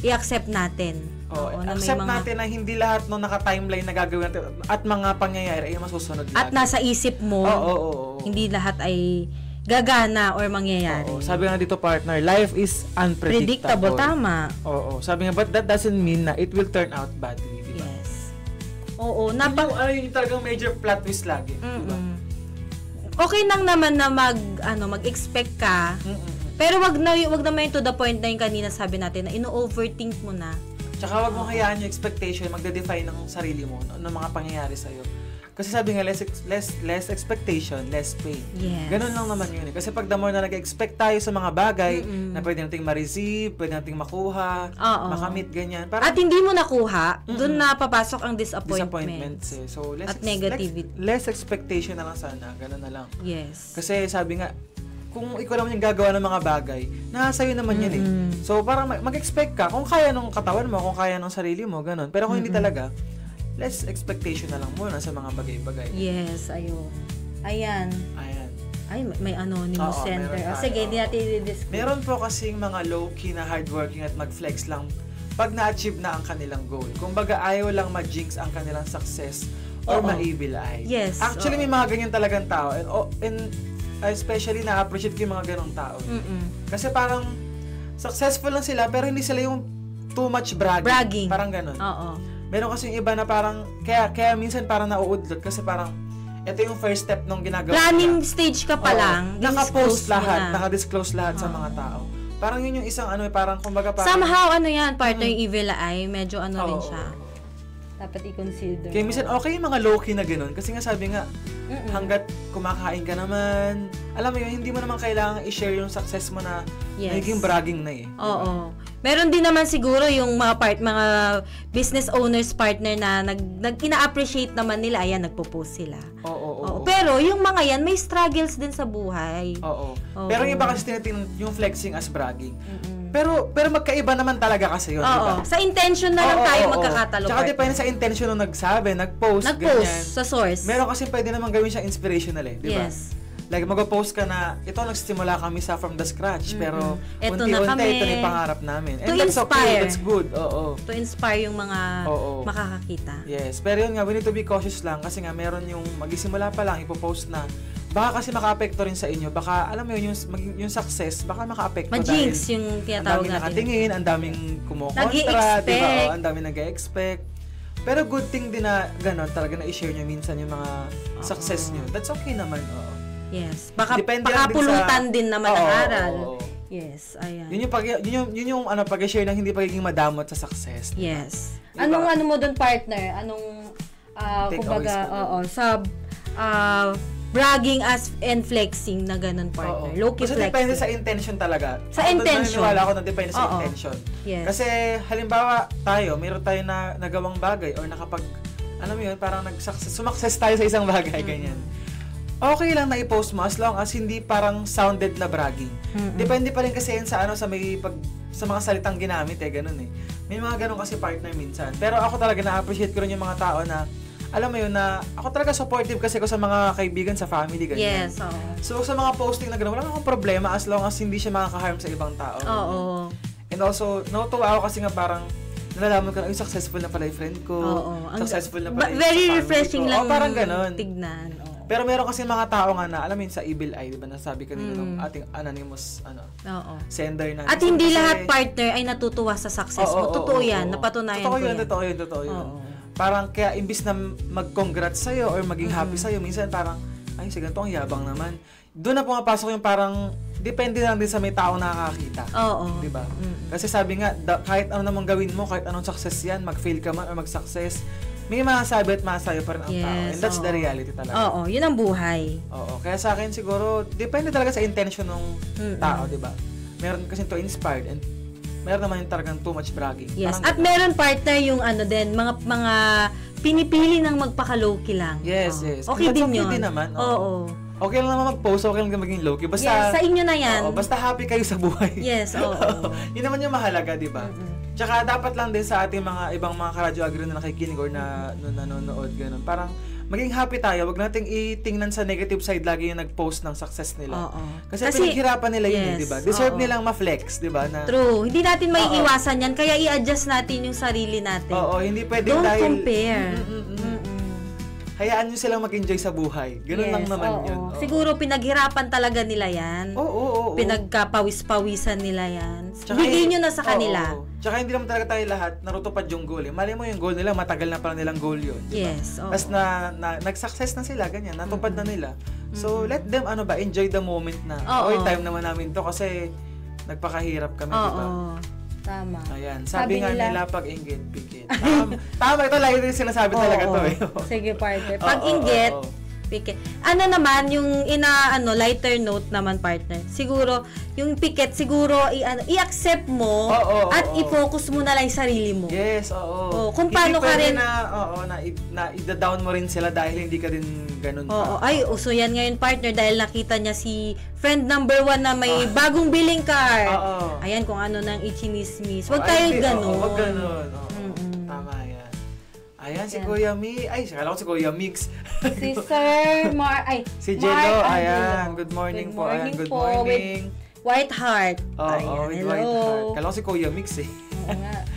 i-accept natin Oo, na may accept mga- natin na hindi lahat ng naka-timeline na gagawin natin at mga pangyayari ay masusunod At lagi. nasa isip mo, Oo. hindi lahat ay gagana or mangyayari. Oo. Sabi nga dito, partner, life is Predictable, unpredictable. tama. Oo. Sabi nga, but that doesn't mean na it will turn out badly. Diba? Yes. Oo, Yun yung talagang major plot twist lagi. Diba? Okay lang naman na mag-expect ka. Pero wag naman yung to the point na yung kanina sabi natin na ino-overthink mo na. Tsaka wag mong hayaan yung expectation magde-define ng sarili mo ng mga pangyayari sa'yo. Kasi sabi nga, less expectation, less pain. Yes. Ganun lang naman yun. Kasi pag the more na nag-expect tayo sa mga bagay na pwede nating ma-receive, pwede nating makuha, makamit, ganyan. Parang, At hindi mo nakuha, doon na papasok ang disappointments. So, at negativity. Less expectation na lang sana. Ganun na lang. Yes. Kasi sabi nga, kung ikaw naman yung gagawa ng mga bagay, sa'yo naman yan eh. So, parang mag-expect ka. Kung kaya nung katawan mo, kung kaya nung sarili mo, ganun. Pero kung hindi talaga, less expectation na lang muna sa mga bagay-bagay. Yes, Ayan. Ay, may anonymous Oo, center. meron tayo. Sige, hindi natin i-discuss. Meron po kasing mga low-key na hardworking at mag-flex lang pag na-achieve na ang kanilang goal. Kung baga ayaw lang ma-jinx ang kanilang success or ma-evil eye. Yes. Actually, may mga ganyan talagang tao. And especially na-appreciate ko yung mga ganong tao. Kasi parang successful lang sila pero hindi sila yung too much bragging. Parang ganon. Oo. Meron kasi yung iba na parang, kaya minsan parang nauudlot kasi parang, ito yung first step nung ginagawa Planning nila. stage ka pa lang. Naka-post disclose mo lahat, na. naka-disclose lahat sa mga tao. Parang yun yung isang parang kumbaga parang... Somehow, yan, partner yung evil eye, medyo rin siya. Dapat i-consider. Kaya minsan, okay yung mga low-key na gano'n. Kasi nga sabi nga, hanggat kumakain ka naman, alam mo yun, hindi mo naman kailangan i-share yung success mo na naging bragging na eh. Oo. Meron din naman siguro yung mga business owners partner na ina-appreciate naman nila, ayan, nagpo-post sila. Oo. Pero yung mga yan, may struggles din sa buhay. Oo. Pero yung iba kasi tinitingnan yung flexing as bragging. Pero magkaiba naman talaga kasi yun, di ba? Sa intention na lang tayo magkakatalo. Tsaka depende sa intention nung nagsabi, nag-post, ganyan. Sa source. Meron kasi pwede naman gawin siyang inspirational eh, di ba? Yes. Like, mag-post ka na, ito nagsimula kami sa from the scratch, pero Eto unti-unti, na kami. ito na yung pangarap namin. To And that's okay, inspire. that's good, oo. To inspire yung mga makakakita. Yes, pero yun nga, we need to be cautious lang kasi nga meron yung magisimula pa lang, ipopost na, baka kasi maka-apekto rin sa inyo, baka, alam mo yun, yung success, baka maka-apekto Ma-jinx yung tinatawag natin. Ang daming nakatingin, ang daming kumukontra, di ba? Ang daming nag-expect. Pero good thing din na gano'n, talaga na i-share nyo minsan yung mga success nyo. That's okay naman, oo. Yes. Baka Depende lang pakapulutan din naman ang aral. Oo. Yes, ayan. Yun yung pag-share ng hindi pagiging madamot sa success. Yes. Diba? Anong mo doon, partner? Anong kumbaga, sa bragging as and flexing na ganun, partner. Low-key Kasi flexing. depende sa intention talaga. Sa intention. Naniniwala ako na depende sa intention. Yes. Kasi halimbawa meron tayo na nagawang bagay or alam mo yun, parang sumakses tayo sa isang bagay, ganyan. Okay lang na i-post mo as long as hindi parang sounded na bragging. Depende pa rin kasi yan sa sa mga salitang ginamit ganun eh. May mga ganun kasi partner minsan. Pero ako talaga na-appreciate ko rin yung mga tao na alam mo yun na ako talaga supportive kasi ko sa mga kaibigan, sa family, ganyan. Yes, oo. So sa mga posting na gano'n, wala akong problema as long as hindi siya makaka-harm sa ibang tao. Oo. And also, natutuwa ako kasi nga parang nalalaman ko na successful na pala yung friend ko. Oo. Successful na pala yung very sa refreshing ko. lang Parang gano'n. tignan. Oo. Pero meron kasi mga tao nga na, alam mo yun, sa evil eye, di ba, nasabi kanina ng ating anonymous sender na. At hindi lahat partner ay natutuwa sa success mo. Totoo yan, napatunayan ko yan. Totoo yun. Parang kaya imbis na mag-congrats sa'yo or maging happy sa'yo, minsan parang, ay, sige, ito ang yabang naman. Doon na pumapasok yung parang, depende lang din sa may tao nakakakita. Oo. Diba? Kasi sabi nga, kahit ano namang gawin mo, kahit anong success yan, mag-fail ka man or mag-success, may masasabi at masasayo pa rin ang tao. And that's the reality talaga. Oo, yun ang buhay. Oo. Kaya sa akin siguro, depende talaga sa intention ng tao, diba? Meron kasi to inspired and meron naman yung talagang too much bragging. Yes. Parang At meron partner yung din, mga pinipili ng magpaka-low-key lang. Yes, yes. Okay That's din okay yun. din naman. Oo. Okay lang naman mag-post, okay lang maging low-key. Basta, yes, sa inyo na yan. Basta happy kayo sa buhay. Yes, oo. Yun naman yung mahalaga, di ba? Tsaka dapat lang din sa ating mga ibang mga karadyo agro na nakikinig or na nanonood, ganun. Parang maging happy tayo. Wag nating itingnan sa negative side lagi yung nag-post ng success nila. Oo. Kasi pinaghirapan nila yun, di ba? Deserve nilang ma-flex, di ba? True. Hindi natin maiiwasan yan. Kaya i-adjust natin yung sarili natin. Oo, hindi pwedeng Don't dahil... compare. Hayaan nyo silang mag-enjoy sa buhay. Ganun lang naman yun. Oo. Siguro pinaghirapan talaga nila yan. Oo. Pinagkapawis-pawisan nila yan. Bigay nyo na sa kanila. Tsaka hindi naman talaga tayo lahat narutupad yung goal. Mali mo yung goal nila, matagal na pala nilang goal yun. Diba? Yes. Tapos nag-success na sila, ganyan. Natupad na nila. So, let them, enjoy the moment na. Oy, time naman namin to kasi nagpakahirap kami, diba? Tama. Ayan. Sabi nga nila, pag-inggit, pikit. Tama, ito lagi rin sinasabi talaga to eh. Sige, partner. Pag-inggit, pikit. Ano naman, yung lighter note naman, partner. Siguro, yung pikit, siguro, i-accept mo at i-focus mo na lang yung sarili mo. Yes, oo. Kung paano ka rin... na i-down mo rin sila dahil hindi ka rin ganun pa. Ay, uso yan ngayon, partner, dahil nakita niya si friend number 1 na may bagong billing car. Ayan, kung ano nang ichinismis. Huwag tayo ganun. Huwag ganun. Tama yan. Ayan, si Kuya Mi. Ay, kala ko si Kuya Mix. Si Sir si Jello. Ayan, good morning po. Ayan, good morning. With White Heart. With White Heart. Kala ko si Kuya Mix eh. Oo nga.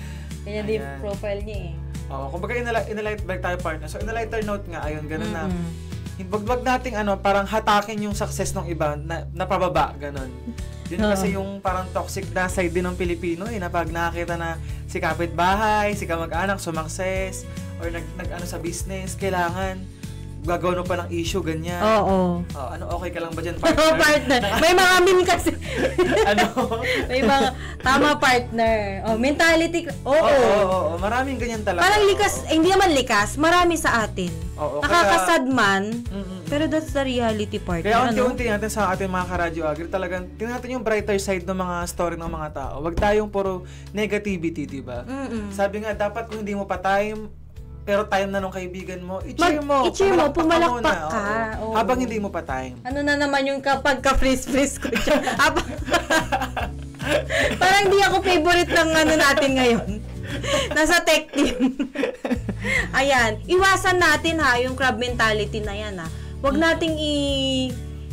Kanya din profile niya eh. Kumbaga in-a-light balik tayo, partner. So, in a lighter note nga, ayun, ganun na. Wag nating parang hatakin yung success ng iba na pababa, ganun. Yun kasi yung parang toxic na side din ng Pilipino na pag nakakita na si kapitbahay, si kamag-anak sumakses or nag sa business, kailangan gagawin mo pa ng issue, ganyan. Okay ka lang ba dyan, partner? Partner. May mga meme kasi. May mga, tama, partner. Mentality. Maraming ganyan talaga. Parang likas, hindi naman likas, marami sa atin. Nakakasad man, pero that's the reality, partner. Kaya unti-unti natin sa ating mga karadyo agri, talagang tingnan natin yung brighter side ng mga story ng mga tao. Huwag tayong puro negativity, diba? Sabi nga, dapat kung hindi mo pa time, pero time na nung kaibigan mo, i-cheer mo, pumalakpak ka. Habang hindi mo pa time. Ano na naman yung kapag ka-freeze ko dyan? Parang hindi ako favorite ng natin ngayon. Nasa tech team. Ayan, iwasan natin yung crab mentality na yan Huwag nating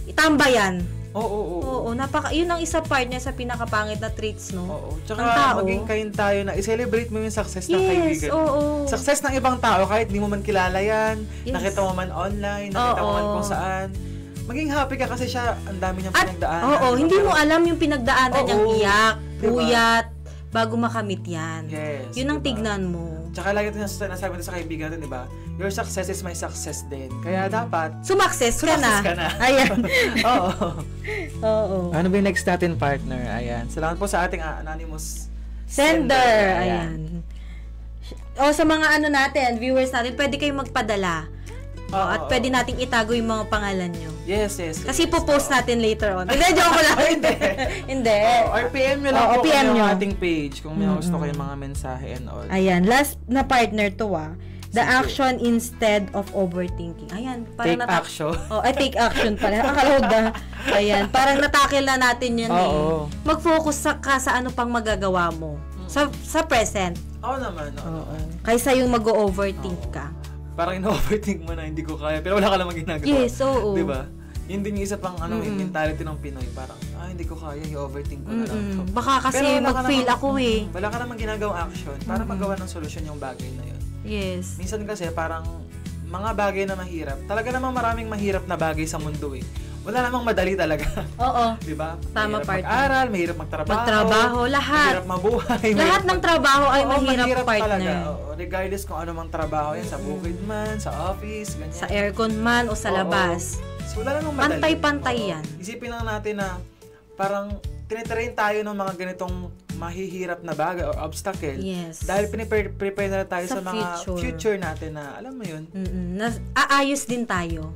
itambayan. Oo, yun ang isa partner sa pinakapangit na traits, no? Tsaka maging kain tayo na i-celebrate mo yung success ng kaibigan. Success ng ibang tao, kahit di mo man kilala yan, nakita mo man online, nakita mo man kung saan. Maging happy ka kasi siya, ang dami niyang pinagdaanan. Hindi mo alam yung pinagdaanan niyang iyak, puyat, bago makamit yan. Yes, yun ang tignan mo. Tsaka lagi ito nasabi sa kaibigan natin, diba? Your success is my success din. Kaya dapat... Sumakses ka na. Ayan. Oo. Ano ba yung next natin, partner? Ayan. Salamat po sa ating anonymous sender. Ayan. Sa mga natin, viewers natin, pwede kayong magpadala. At pwede nating itago yung mga pangalan nyo. Yes. Kasi po-post natin later on. Hindi, joke lang. Hindi. Or PM nyo lang po yung ating page kung may gusto kayong mga mensahe and all. Ayan. Last na partner to The action instead of overthinking. Ayan. Parang take action. Take action pala. Nakakalood Ayan. Parang natakil na natin yun Mag-focus ka sa ano pang magagawa mo. Sa present. Naman. Kaysa yung mag-overthink ka. Parang in-overthink mo na, hindi ko kaya. Pero wala ka namang ginagawa. Yes, oo. Diba? Yun din yung isa pang mentality ng Pinoy. Parang, hindi ko kaya, i-overthink ko na lang. Baka kasi mag-fail ako Wala ka namang ginagawang action para magawa ng solusyon yung bagay na yun. Yes. Minsan kasi parang mga bagay na mahirap. Talaga namang maraming mahirap na bagay sa mundo Wala namang madali talaga. Oo. Diba? Tama, mahirap mag-aral, mahirap magtrabaho, lahat. Mahirap mabuhay. Lahat ng trabaho ay mahirap, partner. Talaga. Regardless kung ano mang trabaho yan, sa bukid man, sa office, ganyan. Sa aircon man o sa labas. So, wala namang madali. Pantay-pantay yan. Isipin lang natin na parang tinitrain tayo ng mga ganitong mahihirap na bagay or obstacle. Yes. Dahil prepare na tayo sa mga future natin na, alam mo yun? Aayos din tayo.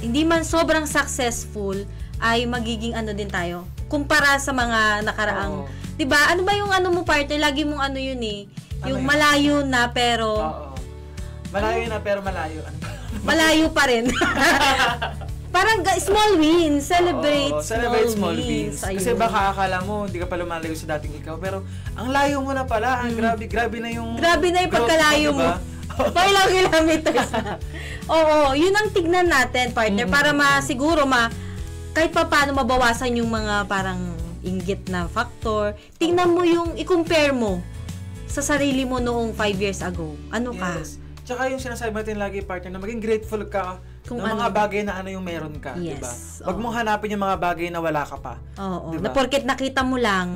Hindi man sobrang successful, ay magiging din tayo. Kumpara sa mga nakaraang, diba? Ano ba yung mo partner? Lagi mong yun yung malayo na pero... Malayo na pero malayo. Malayo pa rin. Parang small wins. Celebrate small wins. Kasi baka akala mo, hindi ka pa lumalayo sa dating ikaw. Pero, ang layo mo na pala. Grabe na yung pagkalayo mo. Mga ilang kilometers na. Oo, yun ang tignan natin, partner, para siguro kahit pa paano mabawasan yung mga parang inggit na factor. Tingnan mo yung, i-compare mo sa sarili mo noong 5 years ago. Ano ka? Yes. Tsaka yung sinasabi natin lagi, partner, na maging grateful ka ng mga bagay na ano yung meron ka, Yes. diba? Huwag mong hanapin yung mga bagay na wala ka pa. Oo. Diba? Na porket nakita mo lang,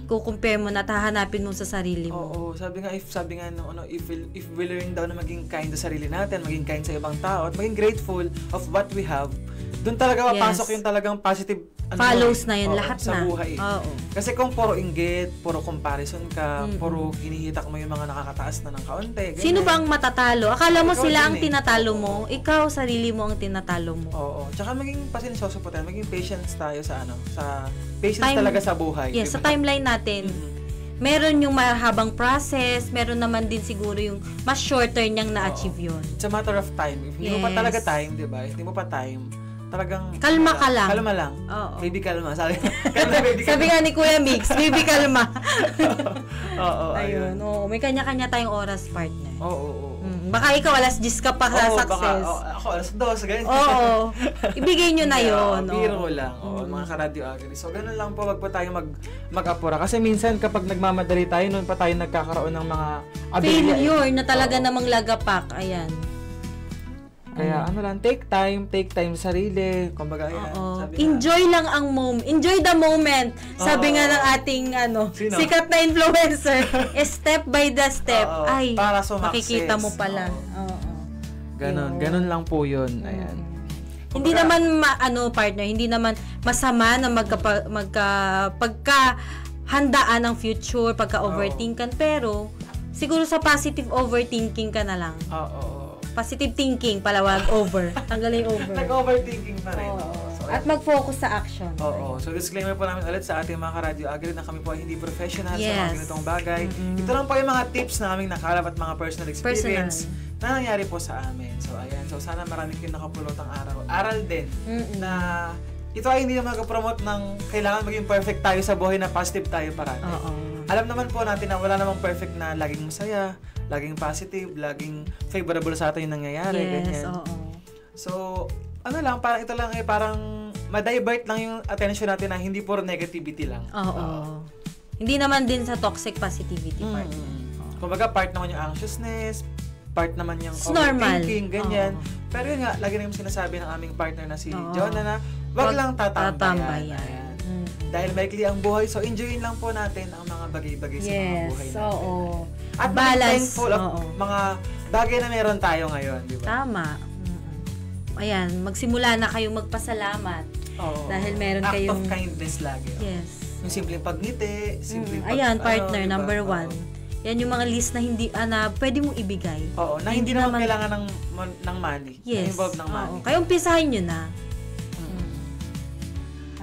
kukumpare mo na hahanapin mo sa sarili mo. Oo, sabi nga no, if we learn daw na maging kind sa sarili natin, maging kind sa ibang tao, at maging grateful of what we have, doon talaga papasok yung talagang positive follows na yun, lahat sa na. buhay. Oo. Kasi kung puro inggit, puro comparison ka, puro hinihitak mo yung mga nakakataas na ng kaunti. Ganyan. Sino ba ang matatalo? Akala mo Ikaw sila din ang eh. tinatalo mo. Ikaw, sarili mo ang tinatalo mo. Oo. Tsaka maging pasensyoso po tayo, maging patience tayo sa patience talaga sa buhay. Yes, diba? sa timeline natin. Meron yung mahabang process, meron naman din siguro yung mas shorter niyang na-achieve yun. It's a matter of time. If hindi mo pa talaga time, di ba? Hindi mo pa time, talagang Kalma ka lang. Kalma lang. Oo. Baby kalma. Sabi baby kalma. Sabi nga ni Kuya Mix, baby kalma. Oo, Ayun. Oo, may kanya-kanya tayong oras, partner. Oo. Baka ikaw alas 10 ka pa sa Oo, success. ako alas 2, ganyan. Oo. Ibigay nyo na yun. Biro lang. Oo, mga ka-radio agri. So, ganun lang po, wag po tayo mag-apura. Kasi minsan, kapag nagmamadali tayo, noon pa tayo nagkakaroon ng mga aberya. Failure na talaga namang lagapak. Ayan. Kaya take time sa sarili. Kumbaga, ayan. Oo. Sabi Enjoy lang ang moment. Enjoy the moment. Sabi nga ng ating Sino? sikat na influencer. Step by the step. Oo. Ay, Para sumakses. makikita mo pala. Oo. ganun lang po yun. Ayan. Hindi naman partner, hindi naman masama na pagka-handaan ng future, pagka-overthinkan, pero siguro sa positive overthinking ka na lang. Oo. Positive thinking, palawag over. Tanggalin yung over. Nag-overthinking na rin. So, At mag-focus sa action. Oo. So, disclaimer po namin ulit sa ating mga ka-radio agri na kami po ay hindi professional sa Yes. mga ganitong bagay. Ito lang po yung mga tips na aming nakalap at mga personal experience na nangyari po sa amin. So, ayan. So, sana marami kayong nakapulotang aral din na ito ay hindi naman mag-promote ng kailangan maging perfect tayo sa buhay na positive tayo parati. Alam naman po natin na wala namang perfect na laging masaya, laging positive, laging favorable sa atin yung nangyayari. Yes, ganyan. So, parang ito lang parang ma-divert lang yung attention natin na hindi puro negativity lang. Oo. Hindi naman din sa toxic positivity part. Kumbaga, part naman yung anxiousness, part naman yung normal. overthinking, ganyan. Pero yun nga, lagi na yung sinasabi ng aming partner na si Jonah na wag lang tatambayan. Ayan. Dahil maikli ang buhay, so enjoyin lang po natin ang mga bagay-bagay sa mga buhay natin. Oo. At balance. thankful of mga bagay na meron tayo ngayon, di ba? Tama. Ayan, magsimula na kayong magpasalamat. Oo. Dahil meron Act kayong of kindness lagi. Yes. Yung simpleng pagniti, simpleng Ayan, partner, diba? number 1. Yan yung mga list na hindi na pwede mong ibigay. Oo, na hindi naman kailangan ng money. Yes. Involved ng money. Kaya umpisahin nyo na.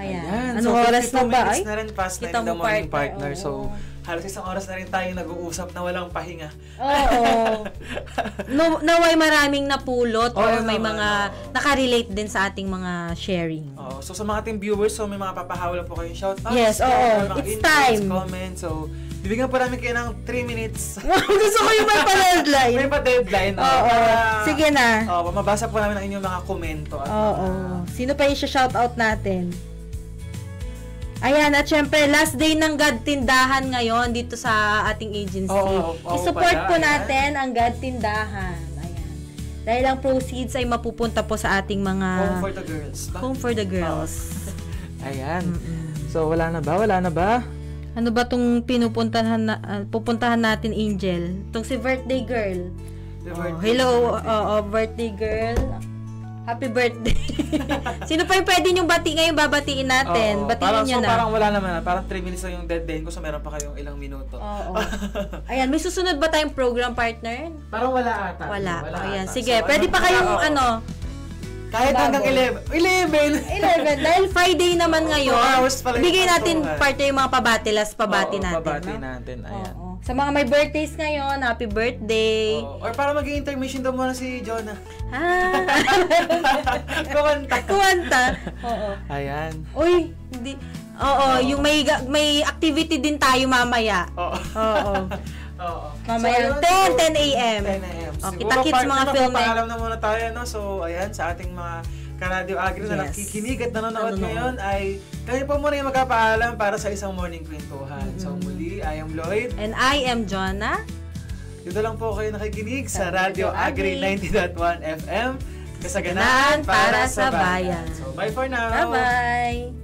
Ayan. So, Anong oras na ba? minutes na rin past 9 in the morning, partner. So, Oo. halos isang oras na rin tayo nag-uusap na walang pahinga. Oo. Naway maraming napulot or may naman, mga nakarelate din sa ating mga sharing. Oo. So, sa mga ating viewers, so may mga papahawal po kayong shoutout. Yes, oo. Mga It's inputs, time. comments. So, bibigyan po namin kayo ng 3 minutes. Gusto ko yung may pa-deadline. May pa-deadline. Oo. Sige na. Oo, mabasa po namin ang inyong mga komento. Oo. Sino pa yung shoutout natin? Ayan, at syempre, last day ng God Tindahan ngayon dito sa ating agency. I-support pala, po natin ang God Tindahan. Ayan. Dahil ang proceeds ay mapupunta po sa ating mga Home for the girls. Home for the girls. Ayan. So, wala na ba? Ano ba tong pupuntahan natin, Angel? Itong si birthday girl. Hello, birthday girl. Happy birthday. Sino pa yung pwede niyong ngayon babatiin natin? Batiin niyo na. Parang wala naman. Parang 3 minutes lang yung deadline ko. So, meron pa kayong ilang minuto. Oo. Ayan, may susunod ba tayong program, partner? Parang wala ata. Wala. Ayan, ata. sige. So, pwede pa kayong kahit hanggang 11. 11. Dahil Friday naman ngayon, 4 hours pala yung bigay natin kwentuhan. parte yung mga pabati natin. Pabati no? natin. Ayan. Oo. Sa mga may birthdays ngayon, happy birthday. Or para mag-intermission daw muna si Jonah. Ah. Kuwanta. Oo. Ayan. Uy, hindi. Oo, yung may activity din tayo mamaya. Oo. Oo. Oo. Mamaya, ayun, 10 a.m. 10 a.m. O, Siguro, kita-kits partner, mga film, magpapaalam na muna tayo, no? So, ayan, sa ating mga ka-Radio Agri na Yes. nakikinig at nanonood Nanonood. ngayon ay kami po muna yung magpapaalam para sa isang morning kwentuhan. So, muli, I am Lloyd. And I am Jonah. Dito lang po kayo nakikinig sa Sa Radio Radio Agri Agri. 90.1 FM. Kasaganaan para sa bayan. So, bye for now. Bye-bye!